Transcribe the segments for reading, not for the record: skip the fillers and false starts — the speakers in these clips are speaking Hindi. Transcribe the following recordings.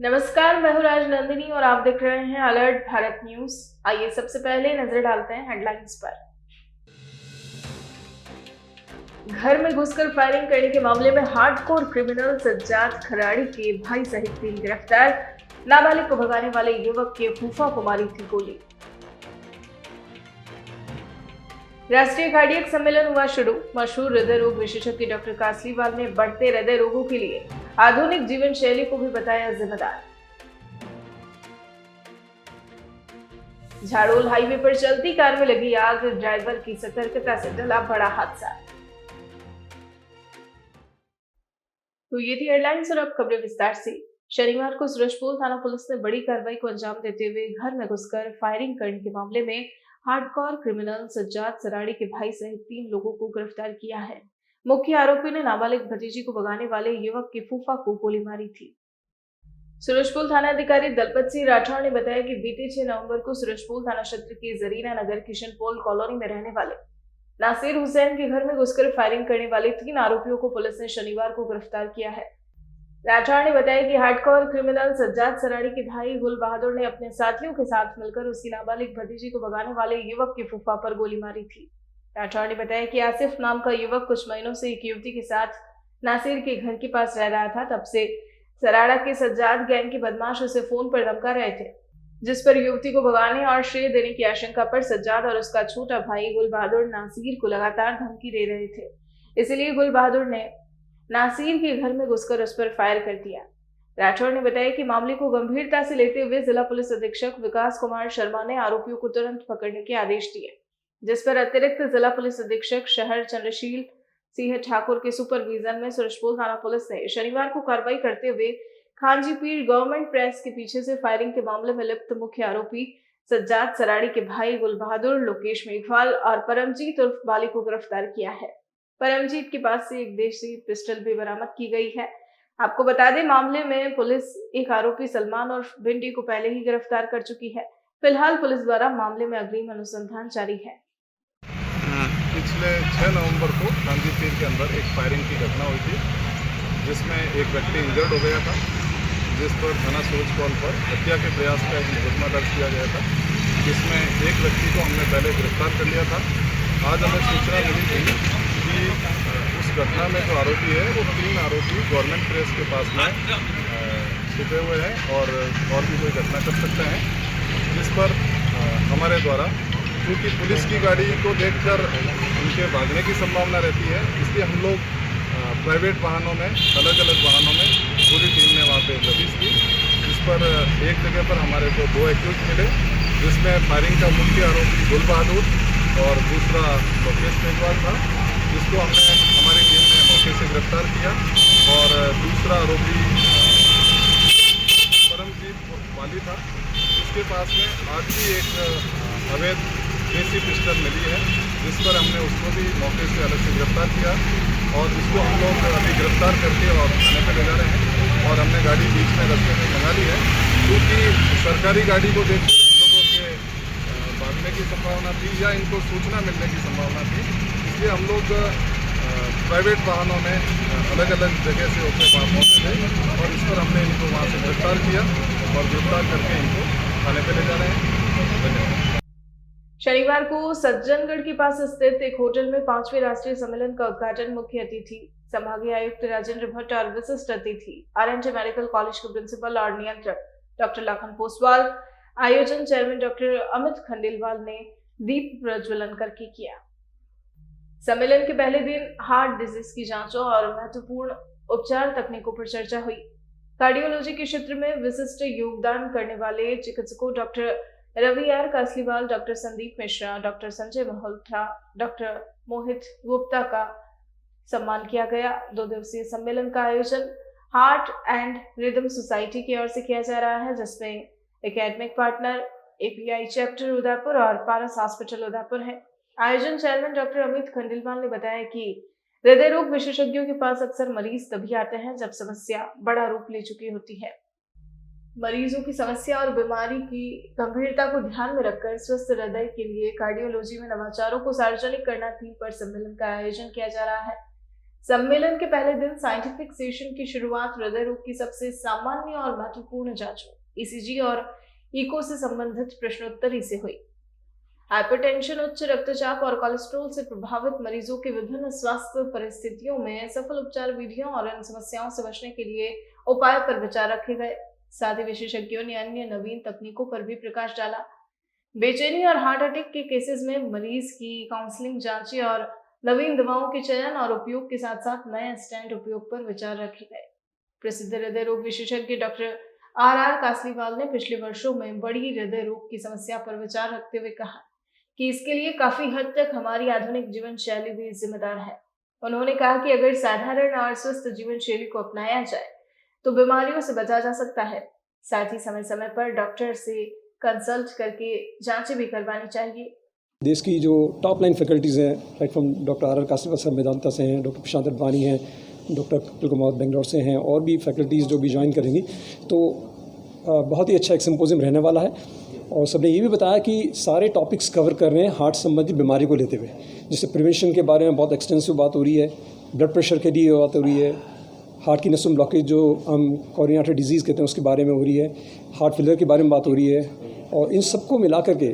नमस्कार, मैं हूँ राज नंदिनी और आप देख रहे हैं अलर्ट भारत न्यूज। आइए सबसे पहले नजर डालते हैं हेडलाइंस पर। घर में घुसकर फायरिंग करने के मामले में हार्डकोर क्रिमिनल सज्जाद खराड़ी के भाई सहित 3 गिरफ्तार। नाबालिग को भगाने वाले युवक के फूफा को मारी थी गोली। राष्ट्रीय कार्डियक सम्मेलन हुआ शुरू। मशहूर हृदय रोग विशेषज्ञ डॉक्टर कासलीवाल ने बढ़ते हृदय रोगों के लिए आधुनिक जीवन शैली को भी बताया जिम्मेदार। झाड़ोल हाईवे पर चलती कार में लगी आग, ड्राइवर की सतर्कता से टला बड़ा हादसा। तो ये थी हेडलाइंस और अब खबरें विस्तार से। शनिवार को सूरजपोल थाना पुलिस ने बड़ी कार्रवाई को अंजाम देते हुए घर में घुसकर फायरिंग करने के मामले में हार्डकोर क्रिमिनल सज्जाद सराड़ी के भाई सहित 3 लोगों को गिरफ्तार किया है। मुख्य आरोपी ने नाबालिग भतीजी को भगाने वाले युवक के फूफा को गोली मारी थी। सूरजपोल थाना अधिकारी दलपत सिंह राठौर ने बताया कि बीते 6 नवंबर को सूरजपोल थाना क्षेत्र के जरीना नगर किशनपोल कॉलोनी में रहने वाले नासिर हुसैन के घर में घुसकर फायरिंग करने वाले 3 आरोपियों को पुलिस ने शनिवार को गिरफ्तार किया है। राठौर ने बताया कि हार्डकोर क्रिमिनल सज्जाद सराड़ी के भाई गुल बहादुर ने अपने साथियों के साथ मिलकर उसकी नाबालिग भतीजी को भगाने वाले युवक के फूफा पर गोली मारी थी। राठौर ने बताया कि आसिफ नाम का युवक कुछ महीनों से एक युवती के साथ नासिर के घर के पास रह रहा था। तब से सराड़ा के सज्जाद गैंग के बदमाश उसे फोन पर धमका रहे थे, जिस पर युवती को भगाने और श्रेय देने की आशंका पर सज्जाद और उसका छोटा भाई गुल बहादुर नासिर को लगातार धमकी दे रहे थे। इसलिए गुल बहादुर ने नासिर के घर में घुसकर उस पर फायर कर दिया। राठौर ने बताया कि मामले को गंभीरता से लेते हुए जिला पुलिस अधीक्षक विकास कुमार शर्मा ने आरोपियों को तुरंत पकड़ने के आदेश दिए, जिस पर अतिरिक्त जिला पुलिस अधीक्षक शहर चंद्रशील सिंह ठाकुर के सुपरविजन में सूरजपोल थाना पुलिस ने शनिवार को कार्रवाई करते हुए खांजी पीर गवर्नमेंट प्रेस के पीछे से फायरिंग के मामले में लिप्त मुख्य आरोपी सज्जाद सराड़ी के भाई गुल बहादुर, लोकेश मेघवाल और परमजीत उर्फ बाली को गिरफ्तार किया है। परमजीत के पास से एक देशी पिस्टल भी बरामद की गई है। आपको बता दें, मामले में पुलिस एक आरोपी सलमान और भिंडी को पहले ही गिरफ्तार कर चुकी है। फिलहाल पुलिस द्वारा मामले में अग्रिम अनुसंधान जारी है। पिछले 6 नवंबर को खांजी पीर के अंदर एक फायरिंग की घटना हुई थी, जिसमें एक व्यक्ति इंजर्ड हो गया था, जिस पर थाना सूरजपोल पर हत्या के प्रयास का एक मुकदमा दर्ज किया गया था, जिसमें एक व्यक्ति को हमने पहले गिरफ्तार कर लिया था। आज हमें सूचना मिली थी कि उस घटना में जो आरोपी है वो 3 आरोपी गवर्नमेंट प्रेस के पास में छुपे हुए हैं और भी कोई घटना कर सकते हैं, जिस पर हमारे द्वारा, क्योंकि पुलिस की गाड़ी को देखकर उनके भागने की संभावना रहती है, इसलिए हम लोग प्राइवेट वाहनों में, अलग अलग वाहनों में पूरी टीम ने वहाँ पे दबिश दी, जिस पर एक जगह पर हमारे को 2 एक्यूज मिले, जिसमें फायरिंग का मुख्य आरोपी गुल बहादुर और दूसरा लोकेश मेघवाल था, जिसको हमने हमारी टीम ने मौके से गिरफ्तार किया। और दूसरा आरोपी परमजीत वाली था, जिसके पास में आज भी एक अवैध देसी पिस्टल मिली है, जिस पर हमने उसको भी मौके से अलग से गिरफ्तार किया और इसको हम लोग अभी गिरफ्तार करके और थाने पे ले जा रहे हैं। और हमने गाड़ी बीच में रास्ते में लगा ली है, क्योंकि सरकारी गाड़ी को देखकर इन लोगों के भागने की संभावना थी या इनको सूचना मिलने की संभावना थी, इसलिए हम लोग प्राइवेट वाहनों में अलग अलग जगह से होकर वहाँ पहुँचे थे और इस पर हमने इनको वहाँ से गिरफ्तार किया और गिरफ्तार करके इनको थाने पे ले जा रहे हैं। धन्यवाद। शनिवार को सज्जनगढ़ के पास स्थित एक होटल में 5वें राष्ट्रीय सम्मेलन का उद्घाटन मुख्य अतिथि संभागीय आयुक्त राजेंद्र भट्ट और विशिष्ट अतिथि आरएनजे मेडिकल कॉलेज के प्रिंसिपल और नियंत्रक डॉक्टर लखन पोसवाल, आयोजन चेयरमैन डॉक्टर अमित खंडेलवाल ने दीप प्रज्वलन करके किया। सम्मेलन के पहले दिन हार्ट डिजीज की जांचों और महत्वपूर्ण उपचार तकनीकों पर चर्चा हुई। कार्डियोलॉजी के क्षेत्र में विशिष्ट योगदान करने वाले चिकित्सकों doctor Ravi R Kasliwal, doctor Sandeep Mishra, doctor Sanjay Malhotra, doctor Mohit Gupta का सम्मान किया गया। 2 दिवसीय सम्मेलन का आयोजन हार्ट एंड रिदम सोसाइटी की ओर से किया जा रहा है, जिसमें academic partner API chapter Udaipur और पारस हॉस्पिटल उदयपुर है। आयोजन चेयरमैन डॉक्टर अमित खंडेलवाल ने बताया कि हृदय रोग विशेषज्ञों के पास अक्सर मरीज तभी आते हैं जब समस्या बड़ा रूप ले चुकी होती है। मरीजों की समस्या और बीमारी की गंभीरता को ध्यान में रखकर स्वस्थ हृदय के लिए कार्डियोलॉजी में नवाचारों को सार्वजनिक करना थीम पर सम्मेलन का आयोजन किया जा रहा है। सम्मेलन के पहले दिन साइंटिफिक सेशन की शुरुआत हृदय रोग की सबसे सामान्य और महत्वपूर्ण जांचों, ईसीजी और इको से संबंधित प्रश्नोत्तरी से हुई। हाइपरटेंशन, उच्च रक्तचाप और कोलेस्ट्रॉल से प्रभावित मरीजों के विभिन्न स्वास्थ्य परिस्थितियों में सफल उपचार विधियों और इन समस्याओं से बचने के लिए उपाय पर विचार रखे गए। साथ ही विशेषज्ञों ने अन्य नवीन तकनीकों पर भी प्रकाश डाला। बेचैनी और हार्ट अटैक के केसेस में मरीज की काउंसलिंग जांचें और नवीन दवाओं के चयन और उपयोग के साथ साथ नए स्टेंट उपयोग पर विचार रखे गए। प्रसिद्ध हृदय रोग विशेषज्ञ डॉक्टर आर कासलीवाल ने पिछले वर्षों में बड़ी हृदय रोग की समस्या पर विचार रखते हुए कहा कि इसके लिए काफी हद तक हमारी आधुनिक जीवन शैली भी जिम्मेदार है। उन्होंने कहा कि अगर साधारण और स्वस्थ जीवन शैली को अपनाया जाए तो बीमारियों से बचा जा सकता है। साथ ही समय समय पर डॉक्टर से कंसल्ट करके जांचें भी करवानी चाहिए। देश की जो टॉप लाइन फैकल्टीज़ हैं, right from doctor R Kasliwal साहब मेदांता से हैं, डॉक्टर प्रशांत अडवाणी हैं, डॉक्टर कपिल कुमार बेंगलोर से हैं, और भी फैकल्टीज़ जो भी ज्वाइन करेंगी, तो बहुत ही अच्छा एक सिम्पोजियम रहने वाला है। और सबने ये भी बताया कि सारे टॉपिक्स कवर कर रहे हैं हार्ट संबंधी बीमारी को लेते हुए, जिससे प्रिवेंशन के बारे में बहुत एक्सटेंसिव बात हो रही है, ब्लड प्रेशर के लिए बात हो रही है, हार्ट की नसों ब्लॉकेज जो हम कोरोनरी आर्टरी डिजीज़ कहते हैं उसके बारे में हो रही है, हार्ट फेलियर के बारे में बात हो रही है, और इन सबको मिला करके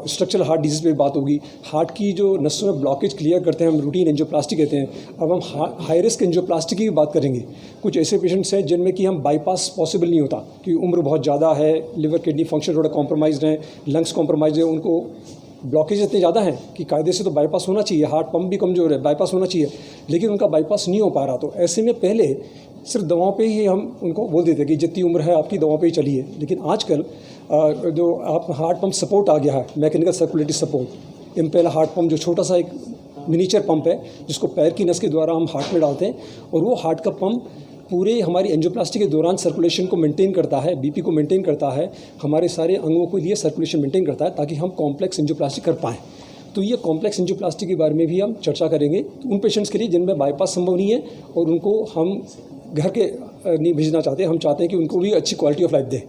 स्ट्रक्चरल हार्ट डिजीज़ पे बात होगी। हार्ट की जो नसों में ब्लॉकेज क्लियर करते हैं हम रूटीन एंजियोप्लास्टी कहते हैं। अब हम हाई रिस्क एंजियोप्लास्टी की भी बात करेंगे। कुछ ऐसे पेशेंट्स हैं जिनमें कि हम बाईपास पॉसिबल नहीं होता, कि उम्र बहुत ज़्यादा है, लिवर किडनी फंक्शन थोड़ा कॉम्प्रोमाइज़ है, लंग्स कॉम्प्रोमाइज़ है, उनको ब्लॉकेज इतने ज़्यादा हैं कि कायदे से तो बाईपास होना चाहिए, हार्ट पंप भी कमज़ोर है, बाईपास होना चाहिए, लेकिन उनका बाईपास नहीं हो पा रहा। तो ऐसे में पहले सिर्फ दवाओं पे ही हम उनको बोल देते कि जितनी उम्र है आपकी दवाओं पे ही चलिए। लेकिन आजकल जो आप हार्ट पंप सपोर्ट आ गया है, mechanical circulatory support, Impella heart pump जो छोटा सा एक मिनीचर पंप है जिसको पैर की नस के द्वारा हम हार्ट में डालते हैं, और वो हार्ट का पंप पूरे हमारी एंजियोप्लास्टी के दौरान सर्कुलेशन को मेंटेन करता है, बीपी को मेंटेन करता है, हमारे सारे अंगों के लिए सर्कुलेशन मेंटेन करता है, ताकि हम कॉम्प्लेक्स एंजियोप्लास्टी कर पाएँ। तो ये कॉम्प्लेक्स एंजियोप्लास्टी के बारे में भी हम चर्चा करेंगे उन पेशेंट्स के लिए जिनमें बाईपास संभव नहीं है, और उनको हम घर के नहीं भेजना चाहते, हम चाहते हैं कि उनको भी अच्छी क्वालिटी ऑफ लाइफ दें।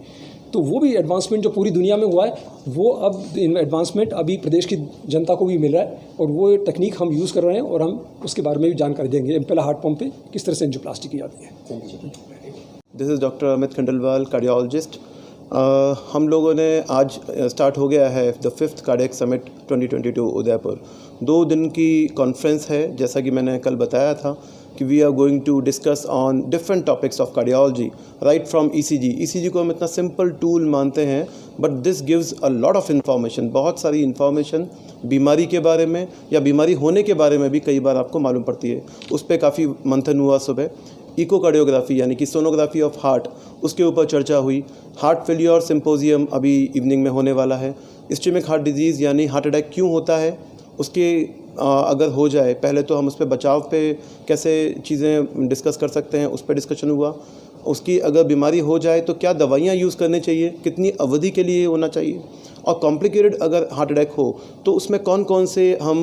तो वो भी एडवांसमेंट जो पूरी दुनिया में हुआ है, वो अब एडवांसमेंट अभी प्रदेश की जनता को भी मिल रहा है, और वो टेक्निक हम यूज़ कर रहे हैं, और हम उसके बारे में भी जानकारी देंगे। इम्पेला हार्ट पंप पे किस तरह से एंजियोप्लास्टी की जाती है। This is doctor Amit Khandelwal, cardiologist. हम लोगों ने आज स्टार्ट हो गया है the 5th cardiac summit 2022 Udaipur. 2 दिन की कॉन्फ्रेंस है, जैसा कि मैंने कल बताया था कि we are going to discuss on different topics of cardiology, right from ECG को हम इतना सिंपल टूल मानते हैं, but this gives a lot of information, बहुत सारी इन्फॉर्मेशन बीमारी के बारे में या बीमारी होने के बारे में भी कई बार आपको मालूम पड़ती है। उस पर काफ़ी मंथन हुआ सुबह। इकोकार्डियोग्राफी यानी कि सोनोग्राफी ऑफ हार्ट, उसके ऊपर चर्चा हुई। हार्ट फेलियर सिम्पोजियम अभी इवनिंग में होने वाला है। इस्केमिक हार्ट डिजीज़ यानी हार्ट अटैक क्यों होता है, उसके अगर हो जाए, पहले तो हम उस पर बचाव पे कैसे चीज़ें डिस्कस कर सकते हैं, उस पर डिस्कशन हुआ। उसकी अगर बीमारी हो जाए तो क्या दवाइयाँ यूज़ करनी चाहिए, कितनी अवधि के लिए होना चाहिए, और कॉम्प्लिकेटेड अगर हार्ट अटैक हो तो उसमें कौन कौन से हम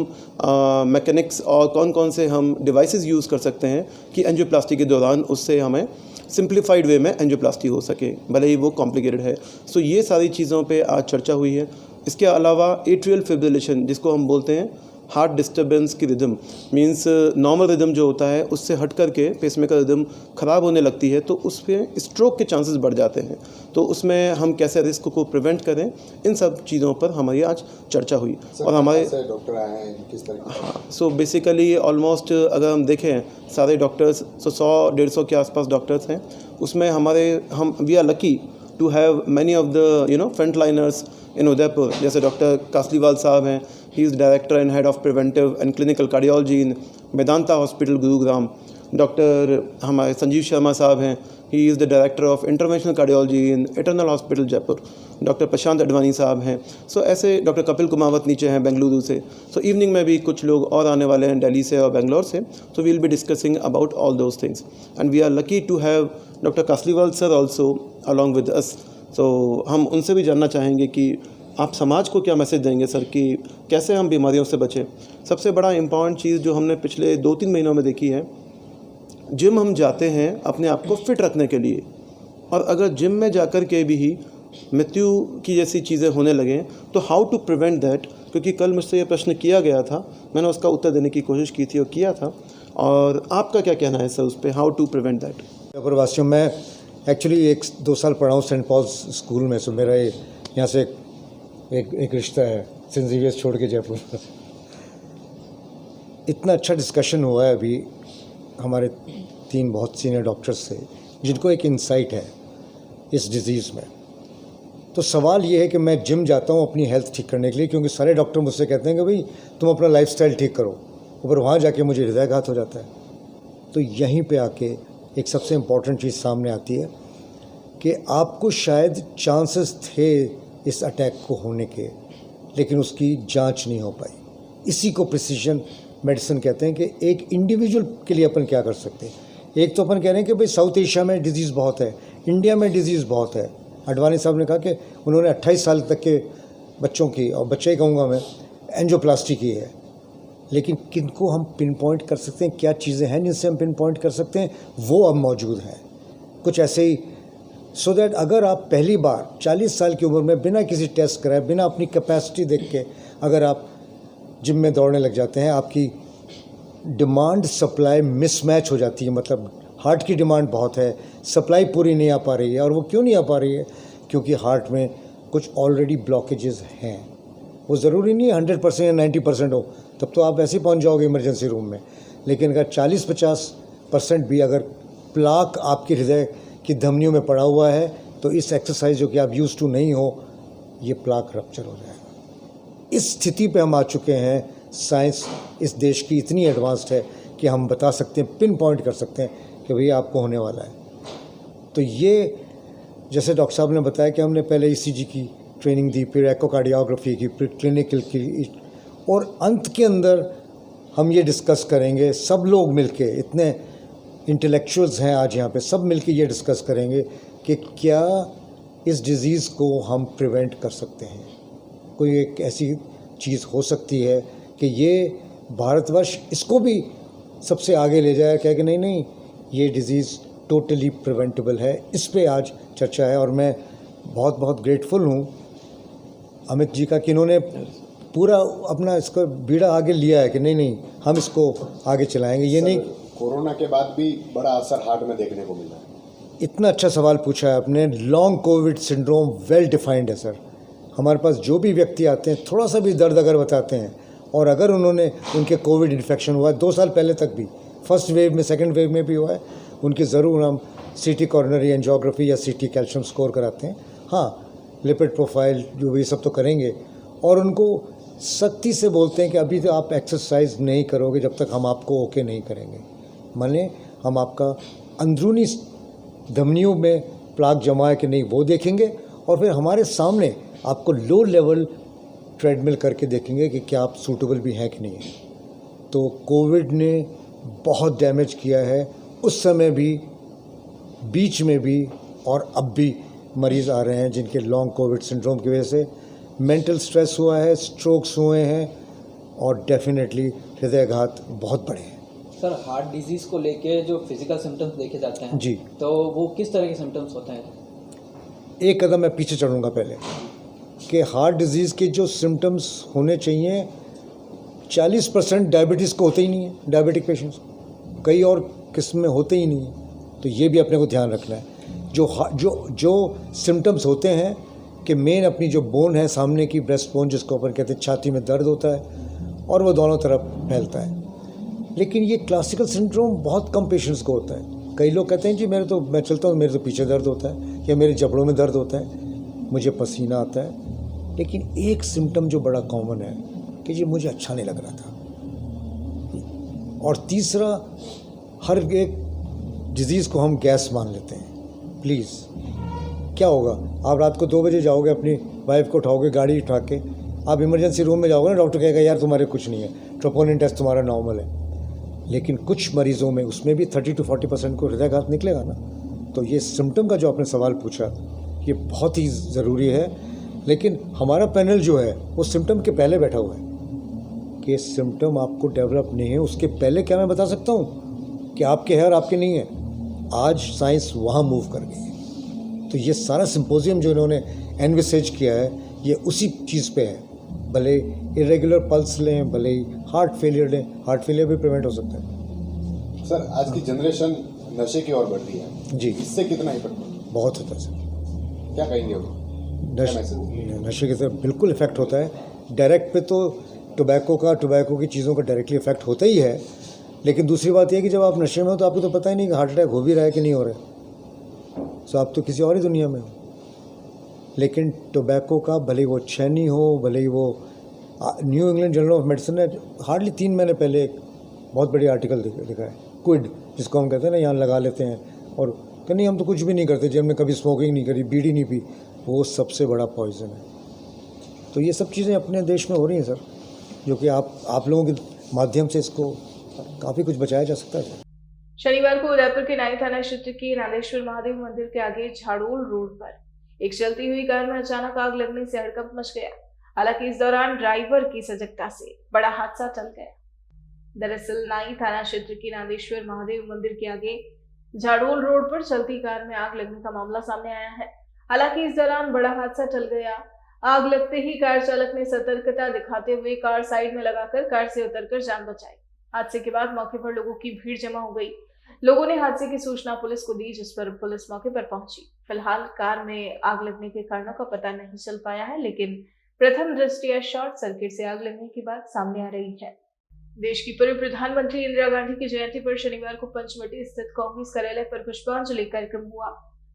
मैकेनिक्स और कौन कौन से हम डिवाइसेस यूज़ कर सकते हैं कि एंजियोप्लास्टी के दौरान उससे हमें सिंप्लीफाइड वे में एंजियोप्लास्टी हो सके, भले ही वो कॉम्प्लिकेटेड है। सो ये सारी चीज़ों पे आज चर्चा हुई है। इसके अलावा एट्रियल फिब्रिलेशन, जिसको हम बोलते हैं हार्ट डिस्टर्बेंस की रिदम, मींस नॉर्मल रिदम जो होता है उससे हट करके पेसमेकर रिदम ख़राब होने लगती है, तो उसमें स्ट्रोक के चांसेस बढ़ जाते हैं। तो उसमें हम कैसे रिस्क को प्रिवेंट करें, इन सब चीज़ों पर हमारी आज चर्चा हुई। और हमारे डॉक्टर आए हैं किस तरह? हाँ, सो बेसिकली ऑलमोस्ट अगर हम देखें सारे डॉक्टर्स 100-150 के आसपास डॉक्टर्स हैं। उसमें हम we are lucky to have many of the front liners in Udaipur, जैसे डॉक्टर कासलीवाल साहब हैं, he is director and head of preventive and clinical cardiology in Medanta hospital Gurugram. Doctor हमारे संजीव शर्मा साहब हैं, he is the director of interventional cardiology in Eternal hospital Jaipur. Doctor Prashant Advani sahab हैं। सो ऐसे डॉक्टर कपिल कुमावत नीचे हैं बेंगलुरु से। सो इवनिंग में भी कुछ लोग और आने वाले हैं दिल्ली से और बेंगलोर से। So we will be discussing about all those things and we are lucky to have doctor Kasliwal sir also along with us. So हम उनसे भी जानना चाहेंगे कि आप समाज को क्या मैसेज देंगे सर, कि कैसे हम बीमारियों से बचें। सबसे बड़ा इम्पॉर्टेंट चीज़ जो हमने पिछले 2-3 महीनों में देखी है, जिम हम जाते हैं अपने आप को फिट रखने के लिए, और अगर जिम में जाकर के भी मृत्यु की जैसी चीज़ें होने लगें तो हाउ टू प्रिवेंट दैट। क्योंकि कल मुझसे ये प्रश्न किया गया था, मैंने उसका उत्तर देने की कोशिश की थी और किया था और आपका क्या कहना है सर उस पर, how to prevent that? Jaipur वासियों, मैं एक्चुअली 1-2 साल पढ़ा हूँ सेंट पॉल्स स्कूल में, सो मेरा यहाँ से एक रिश्ता है सेंट जेवियर्स छोड़ के जयपुर। इतना अच्छा डिस्कशन हुआ है अभी हमारे 3 बहुत सीनियर डॉक्टर्स से, जिनको एक इंसाइट है इस डिज़ीज़ में। तो सवाल ये है कि मैं जिम जाता हूँ अपनी हेल्थ ठीक करने के लिए, क्योंकि सारे डॉक्टर मुझसे कहते हैं कि भाई तुम अपना लाइफस्टाइल ठीक करो, पर वहाँ जाके मुझे हृदयाघात हो जाता है। तो यहीं पे आके एक सबसे इम्पॉर्टेंट चीज़ सामने आती है कि आपको शायद चांसेस थे इस अटैक को होने के, लेकिन उसकी जांच नहीं हो पाई। इसी को प्रिसीजन मेडिसिन कहते हैं कि एक इंडिविजुअल के लिए अपन क्या कर सकते हैं। एक तो अपन कह रहे हैं कि भाई साउथ एशिया में डिज़ीज़ बहुत है, इंडिया में डिज़ीज़ बहुत है। अडवाणी साहब ने कहा कि उन्होंने 28 साल तक के बच्चों की, और बच्चे ही कहूँगा मैं, एंजियोप्लास्टी की है। लेकिन किनको हम पिन पॉइंट कर सकते हैं, क्या चीज़ें हैं जिनसे हम पिन पॉइंट कर सकते हैं, वो अब मौजूद हैं कुछ ऐसे ही, सो दैट अगर आप पहली बार 40 साल की उम्र में बिना किसी टेस्ट कराए, बिना अपनी कैपेसिटी देख के अगर आप जिम में दौड़ने लग जाते हैं, आपकी डिमांड सप्लाई मिसमैच हो जाती है। मतलब हार्ट की डिमांड बहुत है, सप्लाई पूरी नहीं आ पा रही है। और वो क्यों नहीं आ पा रही है? क्योंकि हार्ट में कुछ ऑलरेडी ब्लॉकेजेस हैं। वो ज़रूरी नहीं है 100% या 90% हो, तब तो आप ऐसे ही पहुंच जाओगे इमरजेंसी रूम में। लेकिन अगर 40-50% भी अगर प्लाक आपके हृदय की धमनियों में पड़ा हुआ है, तो इस एक्सरसाइज जो कि आप यूज़ टू नहीं हो, ये प्लाक रप्चर हो जाएगा। इस स्थिति पे हम आ चुके हैं। साइंस इस देश की इतनी एडवांस्ड है कि हम बता सकते हैं, पिन पॉइंट कर सकते हैं कि भैया आपको होने वाला है। तो ये जैसे डॉक्टर साहब ने बताया कि हमने पहले ECG की ट्रेनिंग दी, फिर एकोकार्डियोग्राफी की, फिर क्लिनिकल की, और अंत के अंदर हम ये डिस्कस करेंगे सब लोग मिलके, इतने इंटेलेक्चुअल्स हैं आज यहाँ पे, सब मिलके ये डिस्कस करेंगे कि क्या इस डिज़ीज़ को हम प्रिवेंट कर सकते हैं। कोई एक ऐसी चीज़ हो सकती है कि ये भारतवर्ष इसको भी सबसे आगे ले जाए, कहे कि नहीं नहीं ये डिज़ीज़ टोटली प्रिवेंटेबल है। इस पे आज चर्चा है, और मैं बहुत बहुत ग्रेटफुल हूँ अमित जी का कि इन्होंने पूरा अपना इसका बीड़ा आगे लिया है कि नहीं नहीं हम इसको आगे चलाएंगे। ये नहीं, कोरोना के बाद भी बड़ा असर हार्ट में देखने को मिला है। इतना अच्छा सवाल पूछा है आपने। Long Covid syndrome well defined है सर। हमारे पास जो भी व्यक्ति आते हैं, थोड़ा सा भी दर्द अगर बताते हैं, और अगर उनके कोविड इन्फेक्शन हुआ है 2 साल पहले तक भी, फर्स्ट वेव में, सेकंड वेव में भी हुआ है, उनकी ज़रूर हम CT कॉर्नरी एंजियोग्राफी या CT कैल्शियम स्कोर कराते हैं। हाँ, लिपिड प्रोफाइल जो भी सब तो करेंगे, और उनको सख्ती से बोलते हैं कि अभी तो आप एक्सरसाइज नहीं करोगे जब तक हम आपको ओके नहीं करेंगे। माने हम आपका अंदरूनी धमनियों में प्लाक जमा है कि नहीं वो देखेंगे, और फिर हमारे सामने आपको लो लेवल ट्रेडमिल करके देखेंगे कि क्या आप सूटेबल भी हैं कि नहीं है। तो कोविड ने बहुत डैमेज किया है, उस समय भी, बीच में भी, और अब भी मरीज़ आ रहे हैं जिनके लॉन्ग कोविड सिंड्रोम की वजह से मेंटल स्ट्रेस हुआ है, स्ट्रोक्स हुए हैं, और डेफिनेटली हृदयाघात बहुत बड़े हैं। सर, हार्ट डिजीज़ को लेके जो फिजिकल सिम्टम्स देखे जाते हैं जी, तो वो किस तरह के सिम्टम्स होते हैं? एक कदम मैं पीछे चढ़ूँगा पहले कि हार्ट डिजीज़ के जो सिम्टम्स होने चाहिए, 40% डायबिटीज़ को होते ही नहीं है, डायबिटिक पेशेंट्स को, कई और किस्म में होते ही नहीं है। तो ये भी अपने को ध्यान रखना है। जो सिम्टम्स होते हैं कि मेन अपनी जो बोन है सामने की, ब्रेस्ट बोन जिसको अपन कहते हैं, छाती में दर्द होता है और वो दोनों तरफ फैलता है। लेकिन ये क्लासिकल सिंड्रोम बहुत कम पेशेंट्स को होता है। कई लोग कहते हैं जी मैं चलता हूँ, मेरे तो पीछे दर्द होता है, या मेरे जबड़ों में दर्द होता है, मुझे पसीना आता है। लेकिन एक सिम्टम जो बड़ा कॉमन है कि जी मुझे अच्छा नहीं लग रहा था। और तीसरा, हर एक डिज़ीज़ को हम गैस मान लेते हैं। प्लीज़, क्या होगा, आप रात को 2 बजे जाओगे, अपनी वाइफ को उठाओगे गाड़ी उठा के, आप इमरजेंसी रूम में जाओगे ना, डॉक्टर कहेगा यार तुम्हारे कुछ नहीं है, ट्रोपोनिन टेस्ट तुम्हारा नॉर्मल है। लेकिन कुछ मरीज़ों में उसमें भी 30 to 40% को हृदयाघात निकलेगा ना। तो ये सिम्टम का जो आपने सवाल पूछा, ये बहुत ही ज़रूरी है। लेकिन हमारा पैनल जो है वो सिम्टम के पहले बैठा हुआ है कि सिम्टम आपको डेवलप नहीं है, उसके पहले क्या मैं बता सकता हूँ कि आपके है और आपके नहीं है। आज साइंस वहाँ मूव कर गई है। तो ये सारा सिम्पोजियम जो इन्होंने एनविसेज किया है, ये उसी चीज़ पे है। भले इरेगुलर पल्स लें, भले हार्ट फेलियर लें, हार्ट फेलियर भी प्रिवेंट हो सकता है। सर आज की जनरेशन नशे की ओर बढ़ती है जी इससे कितना इफेक्ट पड़ता है? बहुत होता है सर। क्या कहेंगे वो? नशे की तरफ बिल्कुल इफेक्ट होता है। डायरेक्ट पे तो टोबैको की चीज़ों का डायरेक्टली इफेक्ट होता ही है, लेकिन दूसरी बात यह है कि जब आप नशे में हो तो आपको तो पता ही नहीं कि हार्ट अटैक हो भी रहा है कि नहीं हो रहा है, तो आप तो किसी और ही दुनिया में हो। लेकिन टोबैको का भले वो चैनी हो, भले ही वो new England journal of medicine ने हार्डली 3 महीने पहले एक बहुत बड़ी आर्टिकल लिखा है, क्विड जिसको हम कहते हैं ना, यहाँ लगा लेते हैं और कि नहीं हम तो कुछ भी नहीं करते, जब हमने कभी स्मोकिंग नहीं करी, बीड़ी नहीं पी, वो सबसे बड़ा पॉइजन है। तो ये सब चीज़ें अपने देश में हो रही हैं सर, जो कि आप लोगों के माध्यम से इसको काफ़ी कुछ बचाया जा सकता है। शनिवार को उदयपुर के नाई थाना क्षेत्र के नादेश्वर महादेव मंदिर के आगे झाड़ोल रोड पर एक चलती हुई कार में अचानक आग लगने से हड़कंप मच गया। हालांकि इस दौरान ड्राइवर की सजगता से बड़ा हादसा टल गया। दरअसल नाई थाना क्षेत्र के नादेश्वर महादेव मंदिर के आगे झाड़ोल रोड पर चलती कार में आग लगने का मामला सामने आया है। हालांकि इस दौरान बड़ा हादसा टल गया। आग लगते ही कार चालक ने सतर्कता दिखाते हुए कार साइड में लगाकर कार से उतरकर जान बचाई। हादसे के बाद मौके पर लोगों की भीड़ जमा हो गई। लोगों ने हादसे की सूचना पुलिस को दी, जिस पर पुलिस मौके पर पहुंची। फिलहाल कार में आग लगने के कारणों का पता नहीं चल पाया है, लेकिन प्रथम दृष्टया शॉर्ट सर्किट से आग लगने की बात सामने आ रही है। देश की पूर्व प्रधानमंत्री इंदिरा गांधी की जयंती पर शनिवार को पंचवटी स्थित कांग्रेस कार्यालय पर पुष्पांजलि कार्यक्रम हुआ,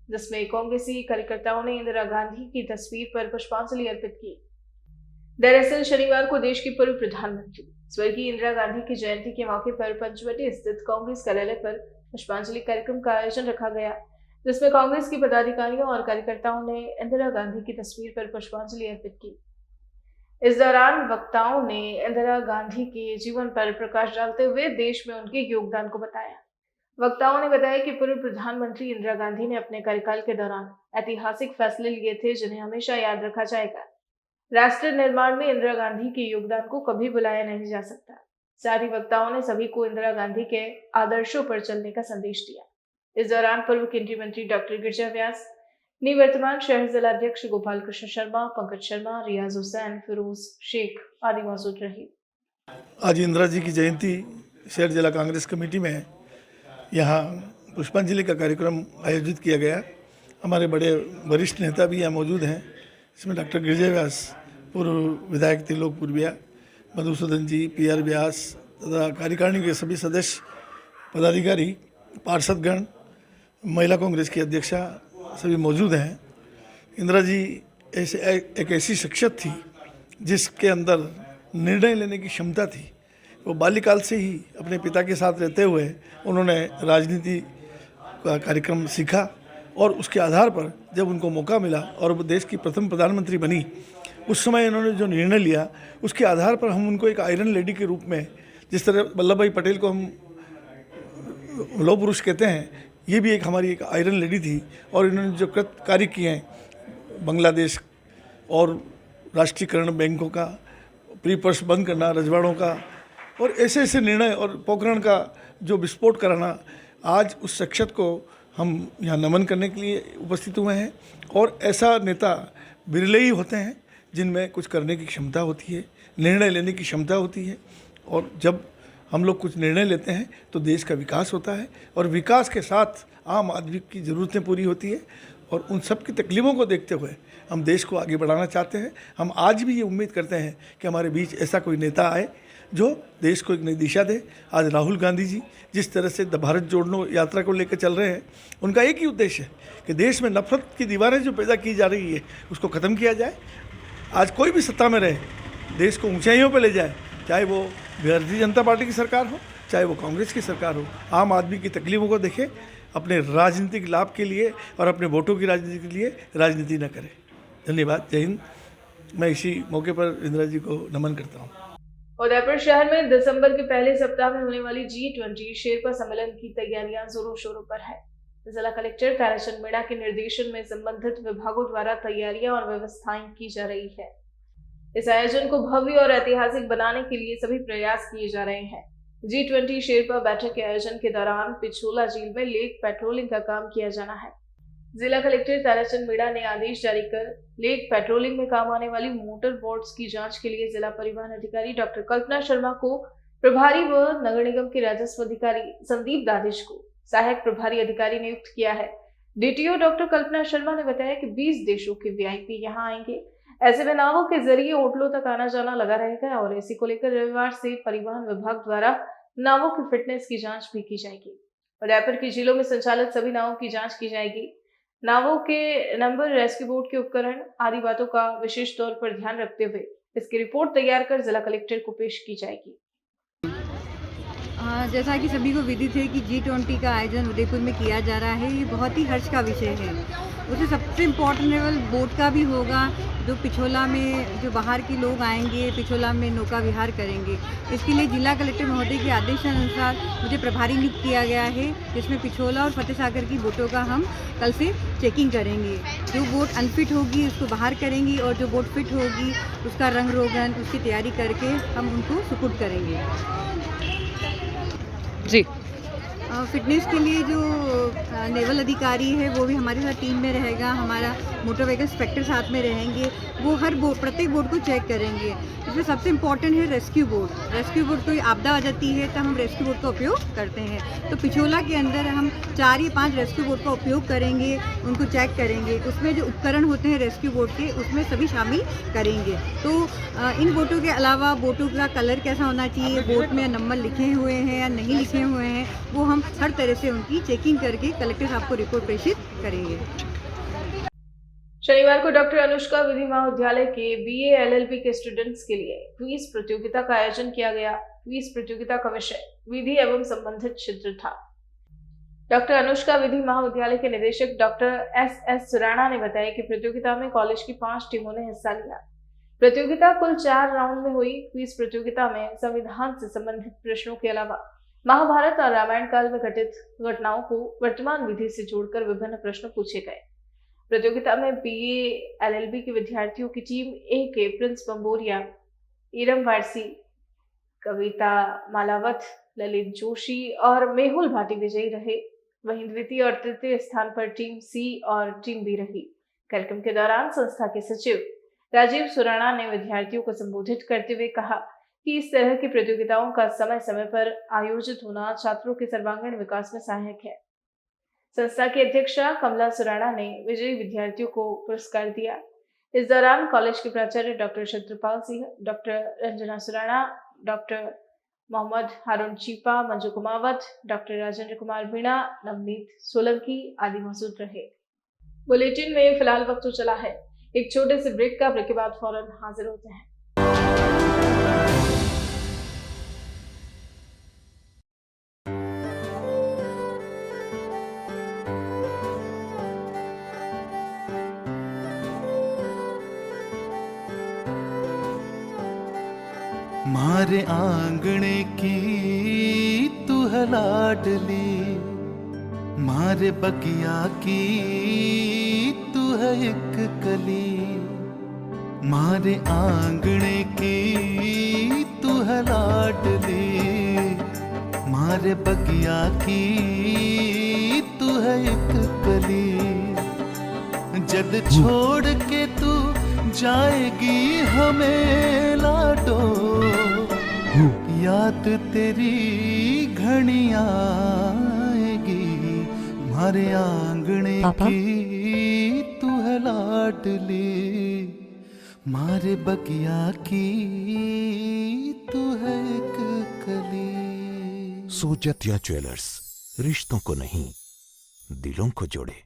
जिसमें कांग्रेसी कार्यकर्ताओं ने इंदिरा गांधी की तस्वीर पर पुष्पांजलि अर्पित की। दरअसल शनिवार को देश की पूर्व प्रधानमंत्री स्वर्गीय इंदिरा गांधी की जयंती के मौके पर पंचवटी स्थित कांग्रेस कार्यालय पर पुष्पांजलि कार्यक्रम का आयोजन रखा गया, जिसमें कांग्रेस के पदाधिकारियों और कार्यकर्ताओं ने इंदिरा गांधी की तस्वीर पर पुष्पांजलि अर्पित की। इस दौरान वक्ताओं ने इंदिरा गांधी के जीवन पर प्रकाश डालते हुए देश में उनके योगदान को बताया। वक्ताओं ने बताया कि पूर्व प्रधानमंत्री इंदिरा गांधी ने अपने कार्यकाल के दौरान ऐतिहासिक फैसले लिए थे, जिन्हें हमेशा याद रखा जाएगा। राष्ट्र निर्माण में इंदिरा गांधी के योगदान को कभी भुलाया नहीं जा सकता। साथ ही वक्ताओं ने सभी को इंदिरा गांधी के आदर्शों पर चलने का संदेश दिया। इस दौरान पूर्व केंद्रीय मंत्री डॉक्टर गिरिजा व्यास, निवर्तमान शहर जिलाध्यक्ष गोपाल कृष्ण शर्मा, पंकज शर्मा, रियाज हुसैन, फिरोज शेख आदि मौजूद रहे। आज इंदिरा जी की जयंती शहर जिला कांग्रेस कमेटी में यहाँ पुष्पांजलि का कार्यक्रम आयोजित किया गया। हमारे बड़े वरिष्ठ नेता भी यहाँ मौजूद हैं, इसमें डॉक्टर गिरिजा व्यास, पूर्व विधायक त्रिलोक पूर्विया, मधुसूदन जी, PR व्यास तथा कार्यकारिणी के सभी सदस्य, पदाधिकारी, पार्षदगण, महिला कांग्रेस की अध्यक्षा सभी मौजूद हैं। इंदिरा जी एक ऐसी शख्सियत थी जिसके अंदर निर्णय लेने की क्षमता थी। वो बाल्यकाल से ही अपने पिता के साथ रहते हुए उन्होंने राजनीति का कार्यक्रम सीखा और उसके आधार पर जब उनको मौका मिला और वो देश की प्रथम प्रधानमंत्री बनी, उस समय इन्होंने जो निर्णय लिया उसके आधार पर हम उनको एक आयरन लेडी के रूप में, जिस तरह वल्लभ भाई पटेल को हम लौह पुरुष कहते हैं, ये भी हमारी एक आयरन लेडी थी। और इन्होंने जो कृत कार्य किए हैं, बांग्लादेश और राष्ट्रीयकरण बैंकों का, प्री पर्स बंद करना रजवाड़ों का, और ऐसे ऐसे निर्णय और पोखरण का जो विस्फोट कराना, आज उस शख्सियत को हम यहाँ नमन करने के लिए उपस्थित हुए हैं। और ऐसा नेता बिरले ही होते हैं जिनमें कुछ करने की क्षमता होती है, निर्णय लेने की क्षमता होती है। और जब हम लोग कुछ निर्णय लेते हैं तो देश का विकास होता है, और विकास के साथ आम आदमी की ज़रूरतें पूरी होती है। और उन सब की तकलीफ़ों को देखते हुए हम देश को आगे बढ़ाना चाहते हैं। हम आज भी ये उम्मीद करते हैं कि हमारे बीच ऐसा कोई नेता आए जो देश को एक नई दिशा दे। आज राहुल गांधी जी जिस तरह से भारत जोड़ो यात्रा को लेकर चल रहे हैं, उनका एक ही उद्देश्य है कि देश में नफरत की दीवारें जो पैदा की जा रही है उसको ख़त्म किया जाए। आज कोई भी सत्ता में रहे, देश को ऊंचाइयों पर ले जाए, चाहे वो भारतीय जनता पार्टी की सरकार हो, चाहे वो कांग्रेस की सरकार हो। आम आदमी की तकलीफ़ों को देखे, अपने राजनीतिक लाभ के लिए और अपने वोटों की राजनीति के लिए राजनीति न करे। धन्यवाद, जय हिंद। मैं इसी मौके पर इंदिरा जी को नमन करता हूँ। उदयपुर शहर में दिसंबर के पहले सप्ताह में होने वाली G20 शेरपा सम्मेलन की तैयारियां जोरों शोरों पर है। जिला कलेक्टर ताराचंद मीणा के निर्देशन में संबंधित विभागों द्वारा तैयारियां और व्यवस्थाएं की जा रही है। इस आयोजन को भव्य और ऐतिहासिक बनाने के लिए सभी प्रयास किए जा रहे हैं। G20 शेरपा बैठक के आयोजन के दौरान पिछोला झील में लेक पेट्रोलिंग का काम किया जाना है। जिला कलेक्टर ताराचंद मीणा ने आदेश जारी कर लेक पेट्रोलिंग में काम आने वाली मोटर बोट्स की जांच के लिए जिला परिवहन अधिकारी डॉक्टर कल्पना शर्मा को प्रभारी व नगर निगम के राजस्व अधिकारी संदीप दादिश को सहायक प्रभारी अधिकारी नियुक्त किया है। डीटीओ डॉक्टर कल्पना शर्मा ने बताया कि 20 देशों के वीआईपी यहां आएंगे। ऐसे में नावों के जरिए होटलों तक आना जाना लगा रहेगा और इसी को लेकर रविवार से परिवहन विभाग द्वारा नावों की फिटनेस की जांच भी की जाएगी। उदयपुर की झीलों में संचालित सभी नावों की जांच की जाएगी। नावों के नंबर, रेस्क्यू बोट के उपकरण आदि बातों का विशेष तौर पर ध्यान रखते हुए इसकी रिपोर्ट तैयार कर जिला कलेक्टर को पेश की जाएगी। जैसा कि सभी को विदित है कि G20 का आयोजन उदयपुर में किया जा रहा है, ये बहुत ही हर्ष का विषय है। उससे सबसे इम्पोर्टेंट लेवल बोट का भी होगा, जो पिछोला में जो बाहर के लोग आएंगे, पिछोला में नौका विहार करेंगे। इसके लिए जिला कलेक्टर महोदय के आदेशानुसार मुझे प्रभारी नियुक्त किया गया है, जिसमें पिछोला और फतेह सागर की बोटों का हम कल से चेकिंग करेंगे। जो बोट अनफिट होगी उसको बाहर करेंगी और जो बोट फिट होगी उसका रंग रोगन उसकी तैयारी करके हम उनको सुपुर्द करेंगे। जी, फिटनेस के लिए जो नेवल अधिकारी है वो भी हमारे साथ टीम में रहेगा। हमारा मोटर व्हीकल इंस्पेक्टर साथ में रहेंगे, वो हर प्रत्येक बोट को चेक करेंगे। इसमें सबसे इम्पॉर्टेंट है रेस्क्यू बोट। रेस्क्यू बोट कोई आपदा आ जाती है तो हम रेस्क्यू बोट का उपयोग करते हैं। तो पिछोला के अंदर हम 4 या 5 रेस्क्यू बोट का उपयोग करेंगे, उनको चेक करेंगे। उसमें जो उपकरण होते हैं रेस्क्यू बोट के उसमें सभी शामिल करेंगे। तो इन बोटों के अलावा बोटों का कलर कैसा होना चाहिए, बोट में नंबर लिखे हुए हैं या नहीं लिखे हुए हैं, वो हम हर तरह से उनकी चेकिंग करके कलेक्टर साहब को रिपोर्ट प्रेषित करेंगे। शनिवार को डॉक्टर अनुष्का विधि महाविद्यालय के BA LLB के स्टूडेंट्स के लिए क्विज प्रतियोगिता का आयोजन किया गया। क्विज प्रतियोगिता का विषय विधि एवं संबंधित क्षेत्र था। डॉक्टर अनुष्का विधि महाविद्यालय के निदेशक डॉक्टर SS सुराणा ने बताया कि प्रतियोगिता में कॉलेज की 5 टीमों ने हिस्सा लिया। प्रतियोगिता कुल 4 राउंड में हुई। क्विज प्रतियोगिता में संविधान से संबंधित प्रश्नों के अलावा महाभारत और रामायण काल में घटित घटनाओं को वर्तमान विधि से जोड़कर विभिन्न प्रश्न पूछे गए। प्रतियोगिता में BA LLB के विद्यार्थियों की टीम A के प्रिंस बंबोरिया, इरम वारसी, कविता मालावत, ललित जोशी और मेहुल भाटी विजयी रहे। वहीं द्वितीय और तृतीय स्थान पर टीम C और टीम B रही। कार्यक्रम के दौरान संस्था के सचिव राजीव सुराणा ने विद्यार्थियों को संबोधित करते हुए कहा कि इस तरह की प्रतियोगिताओं का समय समय पर आयोजित होना छात्रों के सर्वांगीण विकास में सहायक है। संस्था की अध्यक्षा कमला सुराणा ने विजयी विद्यार्थियों को पुरस्कार दिया। इस दौरान कॉलेज के प्राचार्य doctor Shatrupal Singh, doctor Ranjana Surana, doctor Mohammad Haroon Cheepa, Manju Kumawat, doctor Rajendra Kumar Meena, Navneet Solanki आदि मौजूद रहे। बुलेटिन में फिलहाल वक्त तो चला है, एक छोटे से ब्रेक का। ब्रेक के बाद फौरन हाजिर होते हैं। मारे आंगणे की तू है लाडली, मारे बगिया की तू है एक कली। मारे आंगणे की तू है लाडली, मारे बगिया की तू है एक कली। जद छोड़ के तू जाएगी हमें लाडो, याद तेरी घनी आएगी। मारे आंगणे की तू है लाडली, मारे बगिया की तू है एक कली। सोजतिया ज्वेलर्स, रिश्तों को नहीं दिलों को जोड़े।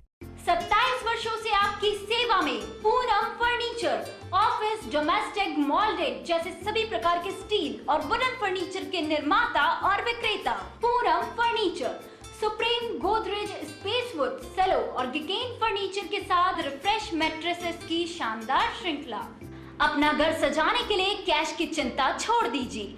27 वर्षों से आपकी सेवा में पूनम फर्नीचर, ऑफिस, डोमेस्टिक, मॉल्डेड जैसे सभी प्रकार के स्टील और वुडन फर्नीचर के निर्माता और विक्रेता। Poonam furniture Supreme, Godrej, Spacewood, Cello और डिकेन फर्नीचर के साथ रिफ्रेश मैट्रेसेस की शानदार श्रृंखला। अपना घर सजाने के लिए कैश की चिंता छोड़ दीजिए।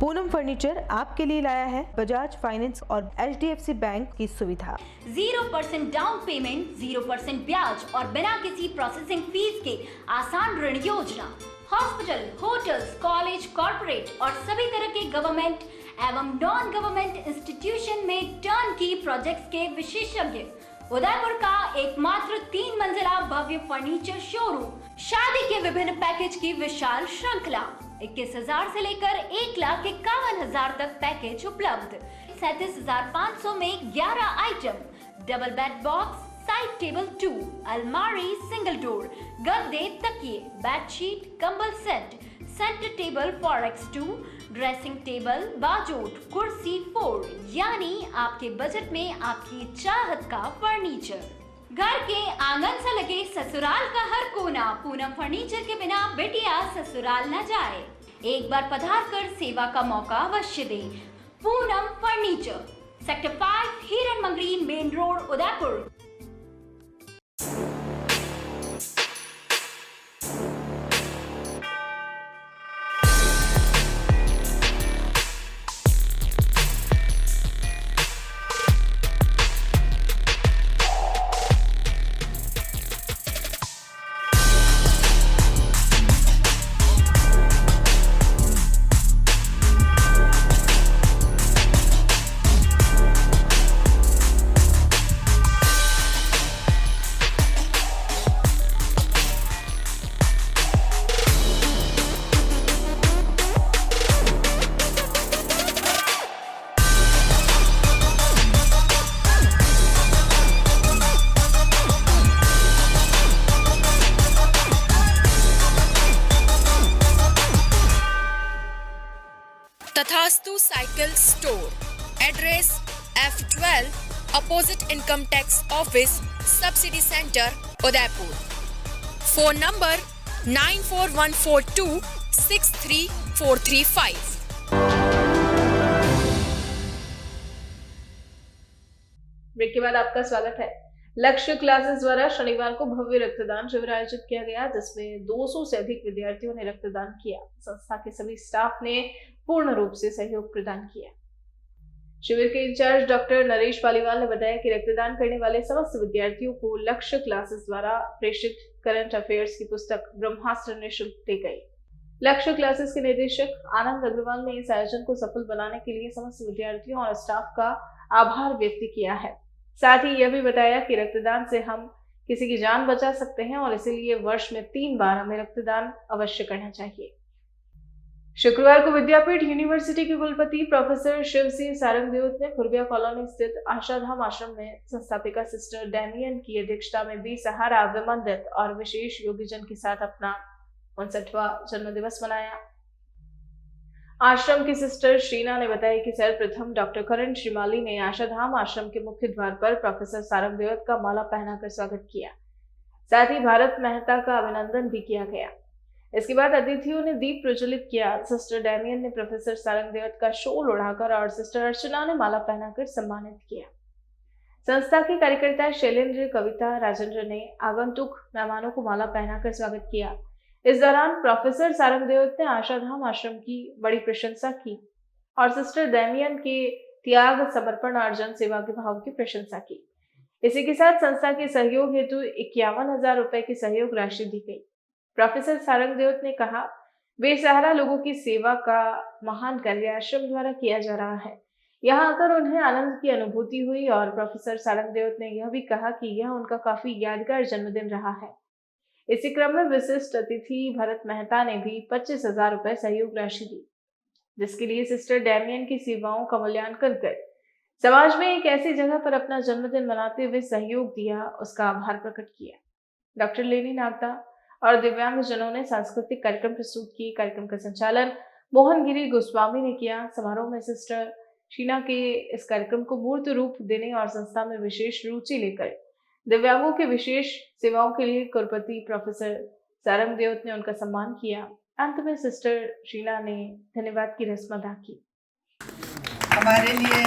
पूनम फर्नीचर आपके लिए लाया है बजाज फाइनेंस और HDFC बैंक की सुविधा। 0% डाउन पेमेंट, 0% ब्याज और बिना किसी प्रोसेसिंग फीस के आसान ऋण योजना। हॉस्पिटल, होटल्स, कॉलेज, कॉर्पोरेट और सभी तरह के गवर्नमेंट एवं नॉन गवर्नमेंट इंस्टीट्यूशन में टर्न की प्रोजेक्ट्स के विशेषज्ञ। उदयपुर का एकमात्र 3 मंजिला भव्य फर्नीचर शोरूम। शादी के विभिन्न पैकेज की विशाल श्रृंखला। 21,000 से लेकर 1,51,000 तक पैकेज उपलब्ध। 37,500 में 11 item, double bed box, side table 2, अलमारी सिंगल डोर, गद्दे, तकिए, बेडशीट, कंबल set, centre table 4x2, dressing table, बाजोट, कुर्सी 4, यानी आपके बजट में आपकी चाहत का फर्नीचर। घर के आंगन से लगे ससुराल का हर कोना पूनम फर्नीचर के बिना बेटिया ससुराल न जाए। एक बार पधार कर सेवा का मौका अवश्य दें। पूनम फर्नीचर, सेक्टर 5, हिरन Mangri, main road, Udaipur. Tathastu cycle store, address F12 opposite income tax office, subsidy centre, Udaipur. Phone number 9414263435। Break के बाद आपका स्वागत है। लक्ष्य क्लासेस द्वारा शनिवार को भव्य रक्तदान शिविर आयोजित किया गया, जिसमें 200 से अधिक विद्यार्थियों ने रक्तदान किया। संस्था के सभी स्टाफ ने पूर्ण रूप से सहयोग प्रदान किया। शिविर के इंचार्ज डॉक्टर नरेश पालीवाल ने बताया कि रक्तदान करने वाले समस्त विद्यार्थियों को लक्ष्य क्लासेस द्वारा प्रेषित करंट अफेयर्स की पुस्तक ब्रह्मास्त्र निःशुल्क दी गई। लक्ष्य क्लासेस के निदेशक आनंद अग्रवाल ने इस आयोजन को सफल बनाने के लिए समस्त विद्यार्थियों और स्टाफ का आभार व्यक्त किया है। साथ ही यह भी बताया कि रक्तदान से हम किसी की जान बचा सकते हैं और इसीलिए वर्ष में 3 बार हमें रक्तदान अवश्य करना चाहिए। शुक्रवार को विद्यापीठ यूनिवर्सिटी के कुलपति प्रोफेसर शिव सिंह सारंगदेव ने खुरबिया कॉलोनी स्थित आशाधाम आश्रम में संस्थापिका सिस्टर डैमियन की अध्यक्षता में बेसहारा, विमंदित और विशेष योगीजन के साथ अपना 59वां जन्मदिवस मनाया। आश्रम की सिस्टर शीना ने बताया कि सर्वप्रथम डॉक्टर करण श्रीमाली ने आशाधाम आश्रम के मुख्य द्वार पर प्रोफेसर सारंगदेव का माला पहनाकर स्वागत किया। साथ ही भारत मेहता का अभिनंदन भी किया गया। इसके बाद अतिथियों ने दीप प्रज्वलित किया। सिस्टर डैमियन ने प्रोफेसर सारंगदेव का शॉल उड़ाकर और सिस्टर अर्चना ने माला पहनाकर सम्मानित किया। संस्था के कार्यकर्ता शैलेंद्र, कविता, राजेंद्र ने आगंतुक मेहमानों को माला पहनाकर स्वागत किया। इस दौरान प्रोफेसर सारंगदेव ने आशाधाम आश्रम की बड़ी प्रशंसा की और सिस्टर डैमियन के त्याग, समर्पण और जन सेवा के भाव की प्रशंसा की। इसी के साथ संस्था के सहयोग हेतु 51,000 रुपए की सहयोग राशि दी गई। प्रोफेसर सारंगदेव ने कहा, बेसहारा लोगों की सेवा का महान कार्य आश्रम द्वारा किया जा रहा है। यहाँ आकर उन्हें आनंद की अनुभूति हुई और प्रोफेसर सारंगदेव ने यह भी कहा कि यह उनका काफी यादगार जन्मदिन रहा है। इसी क्रम में विशिष्ट अतिथि भरत मेहता ने भी 25,000 रुपए सहयोग राशि दी, जिसके लिए सिस्टर डैमियन की सेवाओं का मूल्यांकन कर समाज में एक ऐसी जगह पर अपना जन्मदिन मनाते हुए सहयोग दिया, उसका आभार प्रकट किया। डॉक्टर लेनी नागदा और दिव्यांग जनों ने सांस्कृतिक कार्यक्रम प्रस्तुत किए। कार्यक्रम का संचालन मोहनगिरी गोस्वामी ने किया। समारोह में सिस्टर शीना के इस कार्यक्रम को मूर्त रूप देने और संस्था में विशेष रुचि लेकर दिव्यांगों के विशेष सेवाओं के लिए कुलपति प्रोफेसर सारंगदेव ने उनका सम्मान किया। अंत में सिस्टर शीना ने धन्यवाद की रस्म अदा की। हमारे लिए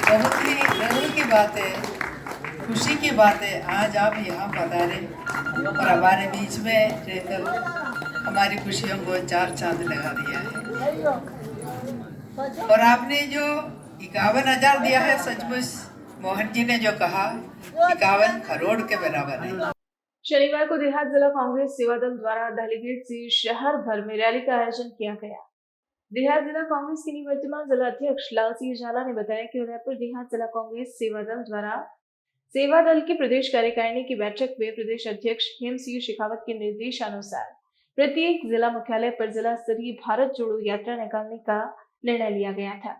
बहुत ही गर्व की बात है, खुशी की बात है, आज आप यहाँ पधारे और हमारे बीच में रहकर हमारी खुशियों को 4 चांद लगा दिया है। और आपने जो 51,000 दिया है, सचमुच मोहन जी ने जो कहा 51 करोड़ के बराबर है। शनिवार को देहात जिला कांग्रेस सेवा दल द्वारा दहलीगेट से शहर भर में रैली का आयोजन किया गया। देहात जिला कांग्रेस के निवर्तमान जिला अध्यक्ष लाल सिंह झाला ने बताया कि उदयपुर देहात जिला कांग्रेस सेवा दल द्वारा सेवा दल की प्रदेश कार्यकारिणी की बैठक में प्रदेश अध्यक्ष हेम सिंह शेखावत के निर्देशानुसार प्रत्येक जिला मुख्यालय पर जिला स्तरीय भारत जोड़ो यात्रा निकालने का निर्णय लिया गया था।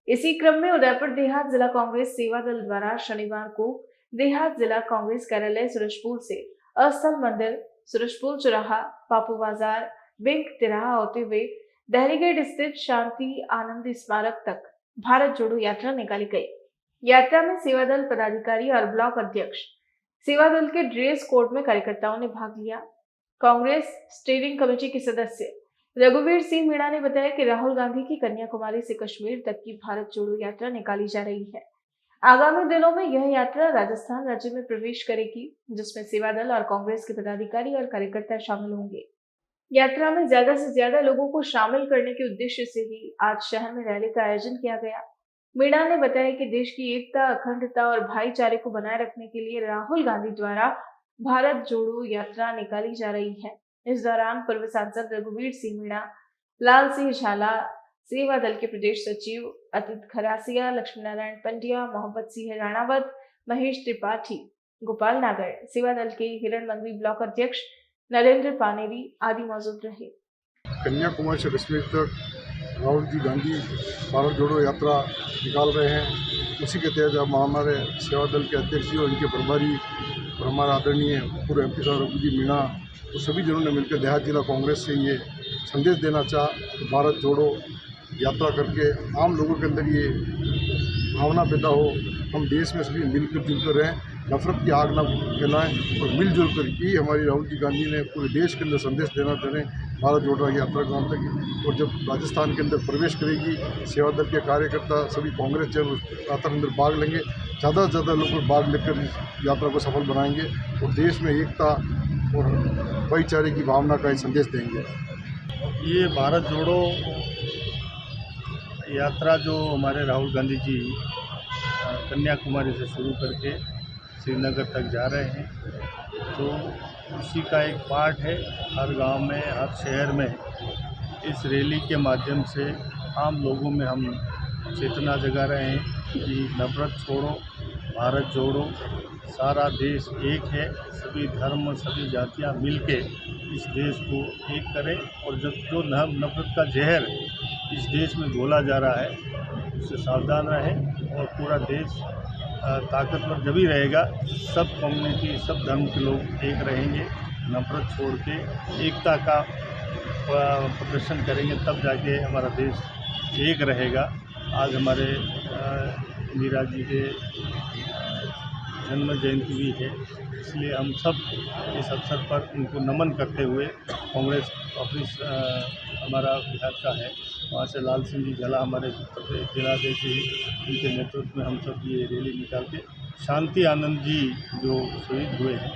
इसी क्रम में उदयपुर देहात जिला कांग्रेस सेवा दल द्वारा शनिवार को देहात जिला कांग्रेस कार्यालय सूरजपुर से अस्थल मंदिर, सूरजपुर चौराहा, पापू बाजार, बैंक तिराहा होते हुए दहरीगढ़ स्थित शांति आनंद स्मारक तक भारत जोड़ो यात्रा निकाली गई। यात्रा में सेवा दल पदाधिकारी और ब्लॉक अध्यक्ष, सेवा दल के ड्रेस कोड में कार्यकर्ताओं ने भाग लिया। कांग्रेस स्टीयरिंग कमेटी के सदस्य रघुवीर सिंह मीणा ने बताया कि राहुल गांधी की कन्याकुमारी से कश्मीर तक की भारत जोड़ो यात्रा निकाली जा रही है। आगामी दिनों में यह यात्रा राजस्थान राज्य में प्रवेश करेगी, जिसमें सेवा दल और कांग्रेस के पदाधिकारी और कार्यकर्ता शामिल होंगे। यात्रा में ज्यादा से ज्यादा लोगों को शामिल करने के उद्देश्य से ही आज शहर में रैली का आयोजन किया गया। मीणा ने बताया कि देश की एकता, अखंडता और भाईचारे को बनाए रखने के लिए राहुल गांधी द्वारा भारत जोड़ो यात्रा निकाली जा रही है। इस दौरान पूर्व सांसद रघुवीर सिंह मीणा, लाल सिंह झाला, सेवा दल के प्रदेश सचिव अतीत खरासिया, लक्ष्मी नारायण पंड्या, मोहम्मद सिंह राणावत, महेश त्रिपाठी, गोपाल नागर, सेवा दल के हिरण मंगवी ब्लॉक अध्यक्ष नरेंद्र पानेरी आदि मौजूद रहे। कन्याकुमारी से कश्मीर तक राहुल जी गांधी भारत जोड़ो यात्रा निकाल रहे हैं। उसी के तहत हम हमारे सेवा दल के अध्यक्ष जी और इनके प्रभारी और हमारा आदरणीय पूर्व MP साहब रघु जी मीणा, तो सभी जनों ने मिलकर देहात जिला कांग्रेस से ये संदेश देना चाहा कि भारत जोड़ो यात्रा करके आम लोगों के अंदर ये भावना पैदा हो, हम देश में सभी मिलकर जुलकर रहें, नफरत की आग न फैलाएं और मिलजुल कर ही हमारी राहुल जी गांधी ने पूरे देश के अंदर संदेश देना चाह रहे हैं भारत जोड़ो यात्रा काम तक। और जब राजस्थान के अंदर प्रवेश करेगी, सेवा दल के कार्यकर्ता सभी कांग्रेस जन यात्रा के अंदर भाग लेंगे, ज़्यादा से ज़्यादा लोग भाग लेकर इस यात्रा को सफल बनाएंगे और देश में एकता और भाईचारे की भावना का संदेश देंगे। ये भारत जोड़ो यात्रा जो हमारे राहुल गांधी जी कन्याकुमारी से शुरू करके श्रीनगर तक जा रहे हैं, तो उसी का एक पार्ट है। हर गांव में, हर शहर में इस रैली के माध्यम से आम लोगों में हम चेतना जगा रहे हैं कि नफरत छोड़ो, भारत जोड़ो, सारा देश एक है, सभी धर्म, सभी जातियां मिलके इस देश को एक करें और जब जो नफरत का जहर इस देश में घोला जा रहा है उससे सावधान रहें और पूरा देश ताकतवर जब ही रहेगा, सब कम्युनिटी, सब धर्म के लोग एक रहेंगे, नफरत छोड़ के एकता का प्रदर्शन करेंगे, तब जाके हमारा देश एक रहेगा। आज हमारे इंदिरा जी के जन्म जयंती भी है, इसलिए हम सब इस अवसर पर उनको नमन करते हुए कांग्रेस ऑफिस हमारा बिहार का है, वहाँ से लाल सिंह जी झाला हमारे जिलाध्यक्ष, उनके नेतृत्व में हम सब ये रैली निकाल के शांति आनंद जी जो शहीद हुए हैं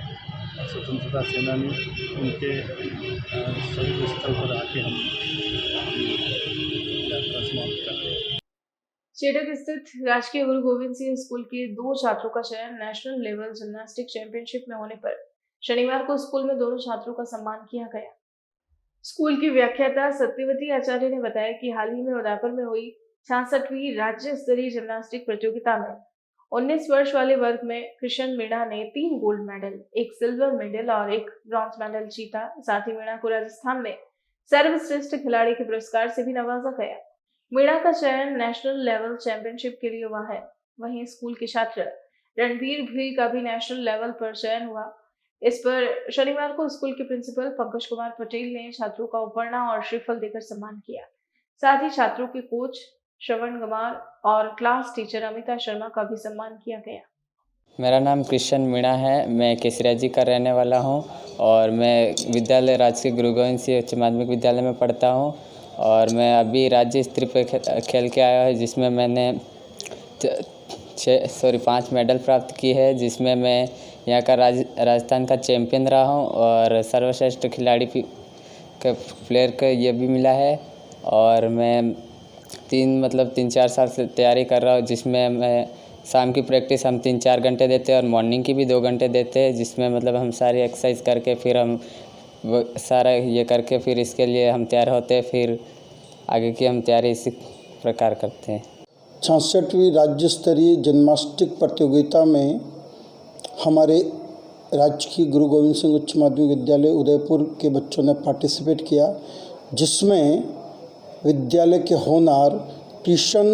स्वतंत्रता सेनानी, उनके शहीद स्थल पर आके हम यात्रा समाप्त कर रहे हैं। चेटक स्थित राजकीय गुरु गोविंद सिंह स्कूल के 2 छात्रों का चयन नेशनल लेवल जिम्नास्टिक चैंपियनशिप में होने पर शनिवार को स्कूल में दोनों छात्रों का सम्मान किया गया। स्कूल की व्याख्याता सत्यवती आचार्य ने बताया कि हाल ही में उदयपुर में हुई 66वीं राज्य स्तरीय जिम्नास्टिक प्रतियोगिता में 19 वर्ष वाले वर्ग में कृष्ण मीणा ने 3 गोल्ड मेडल, 1 सिल्वर मेडल और 1 ब्रॉन्ज मेडल जीता। साथ ही मीणा को राजस्थान में सर्वश्रेष्ठ खिलाड़ी के पुरस्कार से भी नवाजा गया। मीणा का चयन नेशनल लेवल चैंपियनशिप के लिए हुआ है। वहीं स्कूल के छात्र रणवीर भी का भी नेशनल लेवल पर चयन हुआ। इस पर शनिवार को स्कूल के प्रिंसिपल पंकज कुमार पटेल ने छात्रों का उपहार और श्रीफल देकर सम्मान किया। साथ ही छात्रों के कोच श्रवण गमार और क्लास टीचर अमिता शर्मा का भी सम्मान किया गया। मेरा नाम कृष्ण मीणा है, मैं केसरिया जी का रहने वाला हूं और मैं विद्यालय राजकीय गुरु गोविंद सिंह उच्च माध्यमिक विद्यालय में पढ़ता हूं और मैं अभी राज्य स्तरीय पर खेल के आया है, जिसमें मैंने 5 मेडल प्राप्त की है, जिसमें मैं यहाँ का राजस्थान का चैंपियन रहा हूँ और सर्वश्रेष्ठ खिलाड़ी के प्लेयर का ये भी मिला है। और मैं 3-4 साल से तैयारी कर रहा हूँ, जिसमें मैं शाम की प्रैक्टिस हम 3-4 घंटे देते हैं और मॉर्निंग की भी 2 घंटे देते हैं, जिसमें हम सारी एक्सरसाइज करके फिर हम वो सारा ये करके फिर इसके लिए हम तैयार होते हैं, फिर आगे की हम तैयारी इसी प्रकार करते हैं। 66वीं राज्य स्तरीय जिम्नास्टिक प्रतियोगिता में हमारे राजकीय गुरु गोविंद सिंह उच्च माध्यमिक विद्यालय उदयपुर के बच्चों ने पार्टिसिपेट किया, जिसमें विद्यालय के होनहार किशन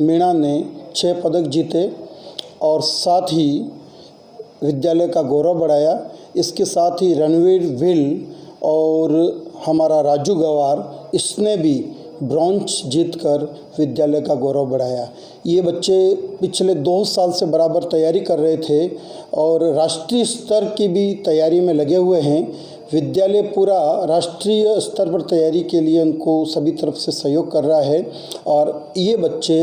मीणा ने 6 पदक जीते और साथ ही विद्यालय का गौरव बढ़ाया। इसके साथ ही रणवीर विल और हमारा राजू गवार, इसने भी ब्रॉन्ज जीतकर विद्यालय का गौरव बढ़ाया। ये बच्चे पिछले 2 साल से बराबर तैयारी कर रहे थे और राष्ट्रीय स्तर की भी तैयारी में लगे हुए हैं। विद्यालय पूरा राष्ट्रीय स्तर पर तैयारी के लिए उनको सभी तरफ से सहयोग कर रहा है और ये बच्चे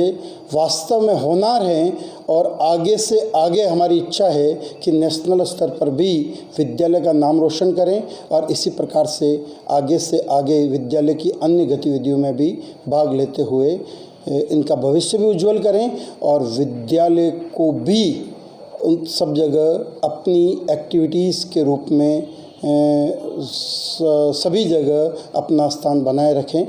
वास्तव में होनहार हैं और आगे से आगे हमारी इच्छा है कि नेशनल स्तर पर भी विद्यालय का नाम रोशन करें और इसी प्रकार से आगे विद्यालय की अन्य गतिविधियों में भी भाग लेते हुए इनका भविष्य भी उज्जवल करें और विद्यालय को भी उन सब जगह अपनी एक्टिविटीज़ के रूप में सभी जगह अपना स्थान बनाए रखें।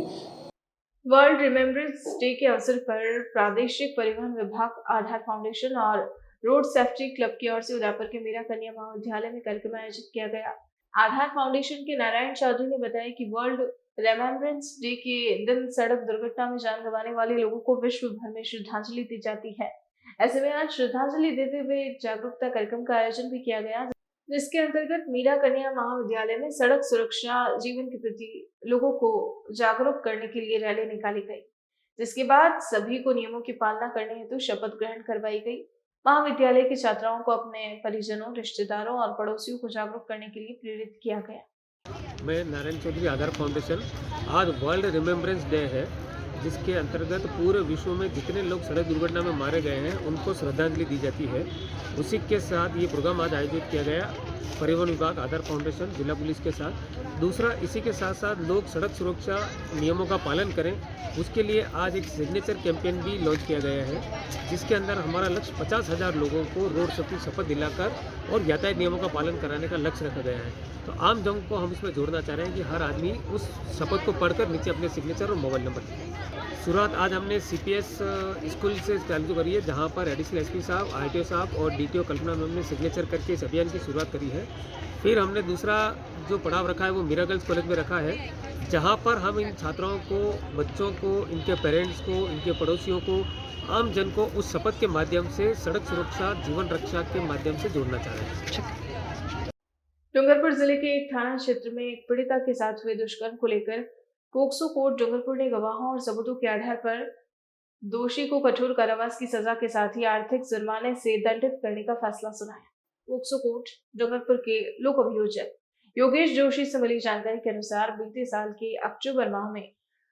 वर्ल्ड रिमेम्बरेंस डे के अवसर पर प्रादेशिक परिवहन विभाग, आधार फाउंडेशन और रोड सेफ्टी क्लब की ओर से उदयपुर के मीरा कन्या महाविद्यालय में कार्यक्रम आयोजित किया गया। आधार फाउंडेशन के नारायण चौधरी ने बताया कि वर्ल्ड रिमेम्बरेंस डे के दिन सड़क दुर्घटना में जान गंवाने वाले लोगों को विश्व भर में श्रद्धांजलि दी जाती है। ऐसे में आज श्रद्धांजलि देते हुए जागरूकता कार्यक्रम का आयोजन भी किया गया, जिसके अंतर्गत मीरा कन्या महाविद्यालय में सड़क सुरक्षा जीवन के प्रति लोगों को जागरूक करने के लिए रैली निकाली गई, जिसके बाद सभी को नियमों की पालना करने हेतु शपथ ग्रहण करवाई गई। महाविद्यालय की छात्राओं को अपने परिजनों, रिश्तेदारों और पड़ोसियों को जागरूक करने के लिए प्रेरित किया गया। मैं नारायण चौधरी, आधार फाउंडेशन। आज वर्ल्ड रिमेम्बरेंस डे है, जिसके अंतर्गत पूरे विश्व में जितने लोग सड़क दुर्घटना में मारे गए हैं उनको श्रद्धांजलि दी जाती है। उसी के साथ ये प्रोग्राम आज आयोजित किया गया परिवहन विभाग, आधार फाउंडेशन, जिला पुलिस के साथ। दूसरा, इसी के साथ साथ लोग सड़क सुरक्षा नियमों का पालन करें, उसके लिए आज एक सिग्नेचर कैंपेन भी लॉन्च किया गया है, जिसके अंदर हमारा लक्ष्य 50,000 लोगों को रोड सेफ्टी शपथ दिलाकर और यातायात नियमों का पालन कराने का लक्ष्य रखा गया है। तो आम जन को हम इसमें जोड़ना चाह रहे हैं कि हर आदमी उस शपथ को पढ़कर नीचे अपने सिग्नेचर और मोबाइल नंबर दें। शुरुआत आज हमने CPS स्कूल से चालू करी है, जहां पर एडिशनल SP साहब, RTO साहब और DTO कल्पना मैम ने सिग्नेचर करके इस अभियान की शुरुआत करी है। फिर हमने दूसरा जो पड़ाव रखा है वो मीरा गर्ल्स कॉलेज में रखा है, जहां पर हम इन छात्राओं को, बच्चों को, इनके पेरेंट्स को, इनके पड़ोसियों को, आम जन को उस शपथ के माध्यम से सड़क सुरक्षा जीवन रक्षा के माध्यम से जोड़ना चाह रहे हैं। डूंगरपुर जिले के एक थाना क्षेत्र में एक पीड़िता के साथ हुए दुष्कर्म को लेकर पोक्सो कोर्ट डूंगरपुर ने गवाहों और सबूतों के आधार पर दोषी को कठोर कारावास की सजा के साथ ही आर्थिक जुर्माने से दंडित करने का फैसला सुनाया। पोक्सो कोर्ट डूंगरपुर के लोक अभियोजक योगेश जोशी से मिली जानकारी के अनुसार बीते साल के अक्टूबर माह में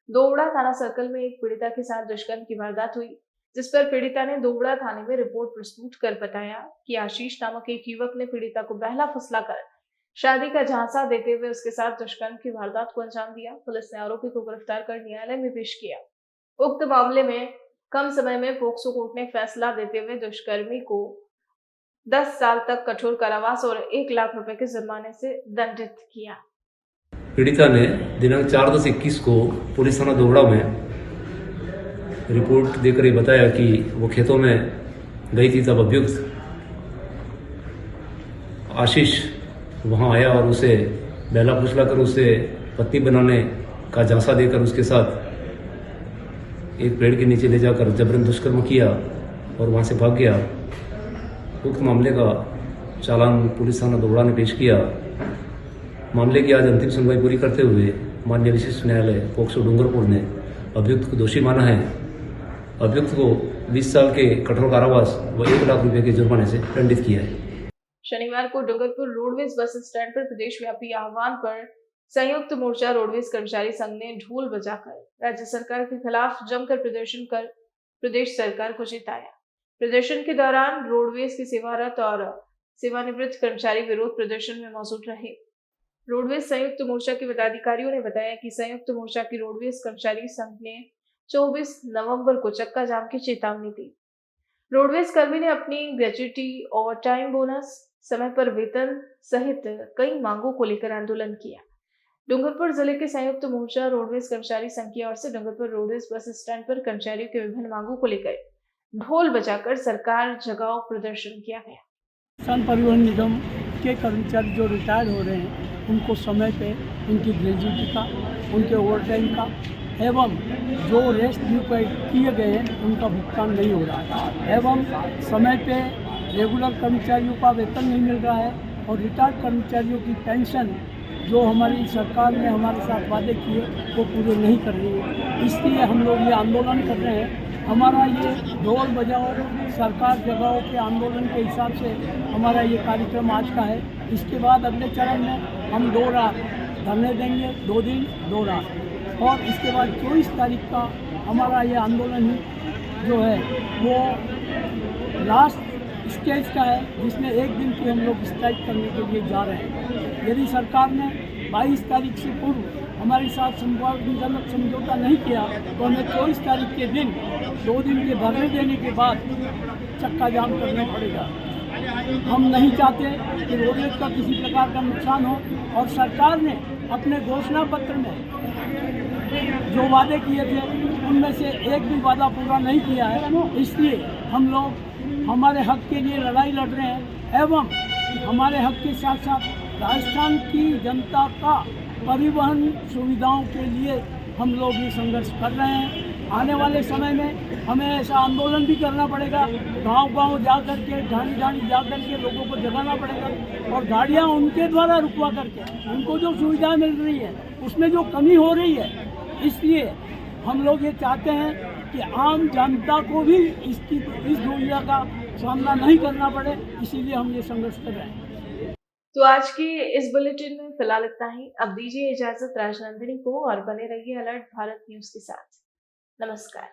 दोवड़ा थाना सर्कल में एक पीड़िता के साथ दुष्कर्म की वारदात हुई, जिस पर पीड़िता ने दोवड़ा थाने में रिपोर्ट प्रस्तुत कर बताया कि आशीष नामक एक युवक ने पीड़िता को बहला फुसलाकर शादी का झांसा देते हुए उसके साथ दुष्कर्म की वारदात को अंजाम दिया। पुलिस ने आरोपी को गिरफ्तार कर न्यायालय में पेश किया। उक्त मामले में कम समय में पोक्सो कोर्ट ने फैसला देते हुए दुष्कर्मी को 10 साल तक कठोर कारावास और 1 लाख रुपए के जुर्माने से दंडित किया। पीड़िता ने दिनांक 4/10/21 को पुलिस थाना दोवड़ा में रिपोर्ट देकर ये बताया कि वो खेतों में गई थी, तब अभियुक्त आशीष वहां आया और उसे बहला फुसला कर उसे पत्नी बनाने का झांसा देकर उसके साथ एक पेड़ के नीचे ले जाकर जबरन दुष्कर्म किया और वहां से भाग गया। उक्त मामले का चालान पुलिस थाना दोवड़ा ने पेश किया। मामले की आज अंतिम सुनवाई पूरी करते हुए माननीय विशिष्ट न्यायालय पोक्सो डूंगरपुर ने अभियुक्त को दोषी माना है। अभियुक्त को 20 साल के कठोर कारावास व 1 लाख रुपए के जुर्माने से दंडित किया है। शनिवार को डूंगरपुर रोडवेज बस स्टैंड पर प्रदेश व्यापी आह्वान पर संयुक्त मोर्चा रोडवेज कर्मचारी संघ ने ढोल बजाकर राज्य सरकार के खिलाफ जमकर प्रदर्शन कर प्रदेश सरकार को जिताया। प्रदर्शन के दौरान रोडवेज के सेवारत और सेवानिवृत्त कर्मचारी विरोध प्रदर्शन में मौजूद रहे। रोडवेज संयुक्त मोर्चा के पदाधिकारियों ने बताया कि संयुक्त मोर्चा की रोडवेज कर्मचारी संघ ने 24 नवंबर को चक्का जाम की चेतावनी दी। रोडवेज कर्मी ने अपनी ग्रेच्युटी, ओवर टाइम बोनस, समय पर वेतन सहित कई मांगों को लेकर आंदोलन किया। डूंगरपुर जिले के संयुक्त मोर्चा रोडवेज कर्मचारी संघ की ओर से डूंगरपुर रोडवेज बस स्टैंड पर कर्मचारियों के विभिन्न मांगों को लेकर ढोल बजाकर सरकार जगाओ प्रदर्शन किया गया। किसान परिवहन निगम के कर्मचारी जो रिटायर्ड हो रहे हैं उनको समय पे उनकी ग्रेजुएटी का, उनके ओवर टाइम का एवं जो रेस्ट ड्यू किए गए हैं उनका भुगतान नहीं हो रहा है एवं समय पे रेगुलर कर्मचारियों का वेतन नहीं मिल रहा है और रिटायर्ड कर्मचारियों की पेंशन जो हमारी सरकार ने हमारे साथ वादे किए वो पूरे नहीं कर रही है। इसलिए हम लोग ये आंदोलन कर रहे हैं। हमारा ये ढोल बजाओ सरकार जगाओ के आंदोलन के हिसाब से हमारा ये कार्यक्रम आज का है। इसके बाद अगले चरण में हम 2 रात धरने देंगे, 2 दिन 2 रात, और इसके बाद 24 तारीख का हमारा ये आंदोलन जो है वो लास्ट स्टेज का है, जिसमें 1 दिन की हम लोग स्ट्राइक करने के लिए जा रहे हैं। यदि सरकार ने 22 तारीख से पूर्व हमारे साथ संवादजनक समझौता नहीं किया तो हमें 24 तारीख के दिन 2 दिन के धरने देने के बाद चक्का जाम करना पड़ेगा। हम नहीं चाहते कि रोडवेज का किसी प्रकार का नुकसान हो और सरकार ने अपने घोषणा पत्र में जो वादे किए थे उनमें से एक भी वादा पूरा नहीं किया है। इसलिए हम लोग हमारे हक के लिए लड़ाई लड़ रहे हैं एवं हमारे हक के साथ साथ राजस्थान की जनता का परिवहन सुविधाओं के लिए हम लोग ये संघर्ष कर रहे हैं। आने वाले समय में हमें ऐसा आंदोलन भी करना पड़ेगा, गांव-गांव जा कर के ढाणी जा कर के लोगों को जगाना पड़ेगा और गाड़ियां उनके द्वारा रुकवा करके उनको जो सुविधाएं मिल रही है उसमें जो कमी हो रही है, इसलिए हम लोग ये चाहते हैं कि आम जनता को भी इस दुविधा का सामना नहीं करना पड़े, इसीलिए हम ये संघर्ष कर रहे हैं। तो आज के इस बुलेटिन में फिलहाल इतना ही। अब दीजिए इजाजत राजनंदिनी को और बने रहिए अलर्ट भारत न्यूज के साथ। नमस्कार।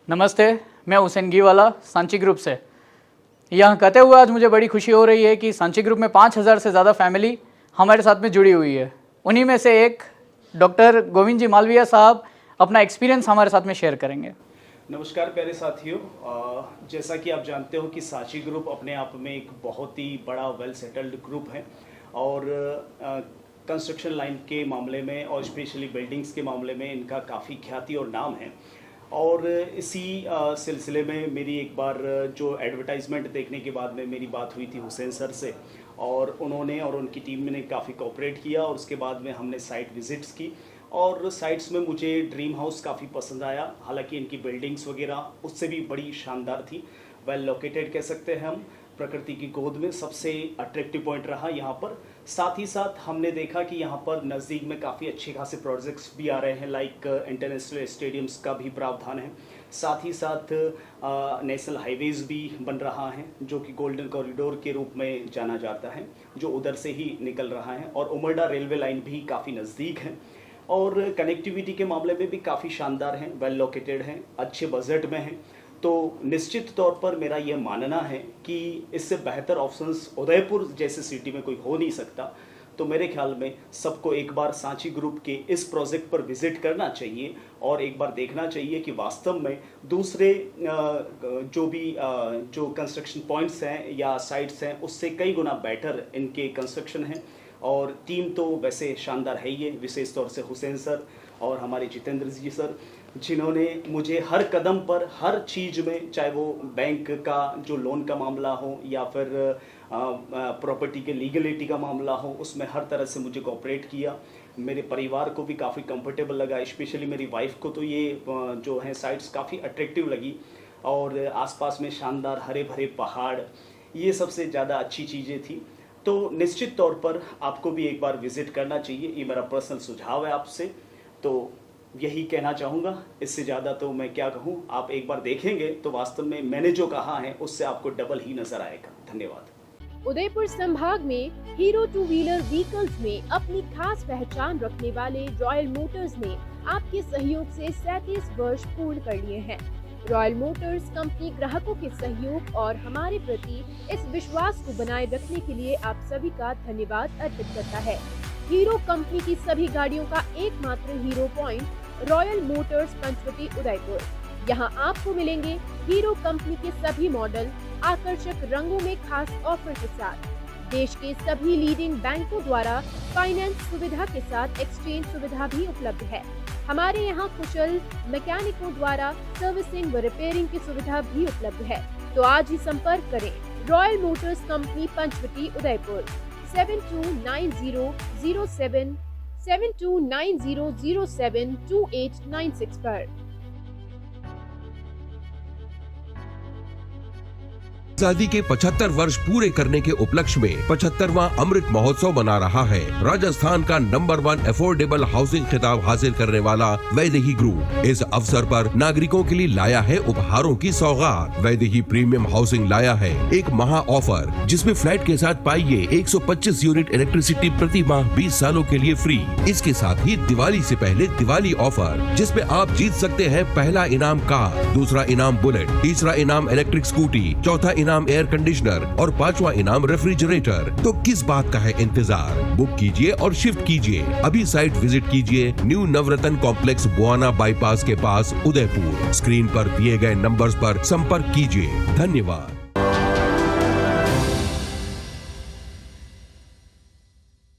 नमस्ते, मैं हुसैन गीवाला सांची ग्रुप से। यहाँ कहते हुए आज मुझे बड़ी खुशी हो रही है कि सांची ग्रुप में 5000 से ज़्यादा फैमिली हमारे साथ में जुड़ी हुई है। उन्हीं में से एक डॉक्टर गोविंद जी मालविया साहब अपना एक्सपीरियंस हमारे साथ में शेयर करेंगे। नमस्कार प्यारे साथियों, जैसा कि आप जानते हो कि सांची ग्रुप अपने आप में एक बहुत ही बड़ा वेल सेटल्ड ग्रुप है और कंस्ट्रक्शन लाइन के मामले में और स्पेशली बिल्डिंग्स के मामले में इनका काफ़ी ख्याति और नाम है। और इसी सिलसिले में मेरी एक बार जो एडवर्टाइजमेंट देखने के बाद में मेरी बात हुई थी हुसैन सर से और उन्होंने और उनकी टीम ने काफ़ी कोऑपरेट किया और उसके बाद में हमने साइट विजिट्स की और साइट्स में मुझे ड्रीम हाउस काफ़ी पसंद आया। हालांकि इनकी बिल्डिंग्स वगैरह उससे भी बड़ी शानदार थी, वेल लोकेटेड कह सकते हैं हम, प्रकृति की गोद में सबसे अट्रैक्टिव पॉइंट रहा यहाँ पर। साथ ही साथ हमने देखा कि यहाँ पर नज़दीक में काफ़ी अच्छे खासे प्रोजेक्ट्स भी आ रहे हैं, लाइक इंटरनेशनल स्टेडियम्स का भी प्रावधान है। साथ ही साथ नेशनल हाईवेज़ भी बन रहा है जो कि गोल्डन कॉरिडोर के रूप में जाना जाता है, जो उधर से ही निकल रहा है। और उमरडा रेलवे लाइन भी काफ़ी नज़दीक है और कनेक्टिविटी के मामले में भी काफ़ी शानदार हैं, वेल लोकेटेड हैं, अच्छे बजट में हैं। तो निश्चित तौर पर मेरा यह मानना है कि इससे बेहतर ऑप्शंस उदयपुर जैसे सिटी में कोई हो नहीं सकता। तो मेरे ख्याल में सबको एक बार सांची ग्रुप के इस प्रोजेक्ट पर विजिट करना चाहिए और एक बार देखना चाहिए कि वास्तव में दूसरे जो कंस्ट्रक्शन पॉइंट्स हैं या साइट्स हैं उससे कई गुना बेटर इनके कंस्ट्रक्शन हैं। और टीम तो वैसे शानदार है ही है, विशेष तौर से हुसैन सर और हमारे जितेंद्र जी सर, जिन्होंने मुझे हर कदम पर हर चीज़ में, चाहे वो बैंक का जो लोन का मामला हो या फिर प्रॉपर्टी के लीगलिटी का मामला हो, उसमें हर तरह से मुझे कोऑपरेट किया। मेरे परिवार को भी काफ़ी कंफर्टेबल लगा, स्पेशली मेरी वाइफ को तो ये जो है साइट्स काफ़ी अट्रैक्टिव लगी और आसपास में शानदार हरे भरे पहाड़, ये सबसे ज़्यादा अच्छी चीज़ें थी। तो निश्चित तौर पर आपको भी एक बार विज़िट करना चाहिए, ये मेरा पर्सनल सुझाव है आपसे। तो यही कहना चाहूँगा, इससे ज़्यादा तो मैं क्या कहूँ। आप एक बार देखेंगे तो वास्तव में मैंने जो कहा है उससे आपको डबल ही नजर आएगा। धन्यवाद। उदयपुर संभाग में हीरो 2 व्हीलर व्हीकल्स में अपनी खास पहचान रखने वाले रॉयल मोटर्स ने आपके सहयोग से 37 वर्ष पूर्ण कर लिए हैं। रॉयल मोटर्स कंपनी ग्राहकों के सहयोग और हमारे प्रति इस विश्वास को बनाए रखने के लिए आप सभी का धन्यवाद अर्पित करता है। हीरो कंपनी की सभी गाड़ियों का एकमात्र hero point royal motors Panchvati Udaipur. यहाँ आपको मिलेंगे हीरो कंपनी के सभी मॉडल आकर्षक रंगों में खास ऑफर के साथ। देश के सभी लीडिंग बैंकों द्वारा फाइनेंस सुविधा के साथ एक्सचेंज सुविधा भी उपलब्ध है। हमारे यहाँ कुशल मैकेनिकों द्वारा सर्विसिंग व रिपेयरिंग की सुविधा भी उपलब्ध है। तो आज ही संपर्क करें royal motors company Panchvati Udaipur 7290072896 पर। आजादी के 75 वर्ष पूरे करने के उपलक्ष्य में 75वां अमृत महोत्सव मना रहा है। राजस्थान का नंबर 1 अफोर्डेबल हाउसिंग खिताब हासिल करने वाला वैदेही ग्रुप इस अवसर पर नागरिकों के लिए लाया है उपहारों की सौगात। वैदेही प्रीमियम हाउसिंग लाया है एक महा ऑफर, जिसमें फ्लैट के साथ पाइए 125 यूनिट इलेक्ट्रिसिटी प्रति माह 20 सालों के लिए फ्री। इसके साथ ही दिवाली से पहले दिवाली ऑफर, जिसमें आप जीत सकते हैं पहला इनाम कार, दूसरा इनाम बुलेट, तीसरा इनाम इलेक्ट्रिक स्कूटी, चौथा इनाम एयर कंडीशनर और 5वां इनाम रेफ्रिजरेटर। तो किस बात का है इंतजार? बुक कीजिए और शिफ्ट कीजिए। अभी साइट विजिट कीजिए न्यू नवरत्न कॉम्प्लेक्स बुआना बाईपास के पास उदयपुर। स्क्रीन पर दिए गए नंबर्स पर संपर्क कीजिए। धन्यवाद।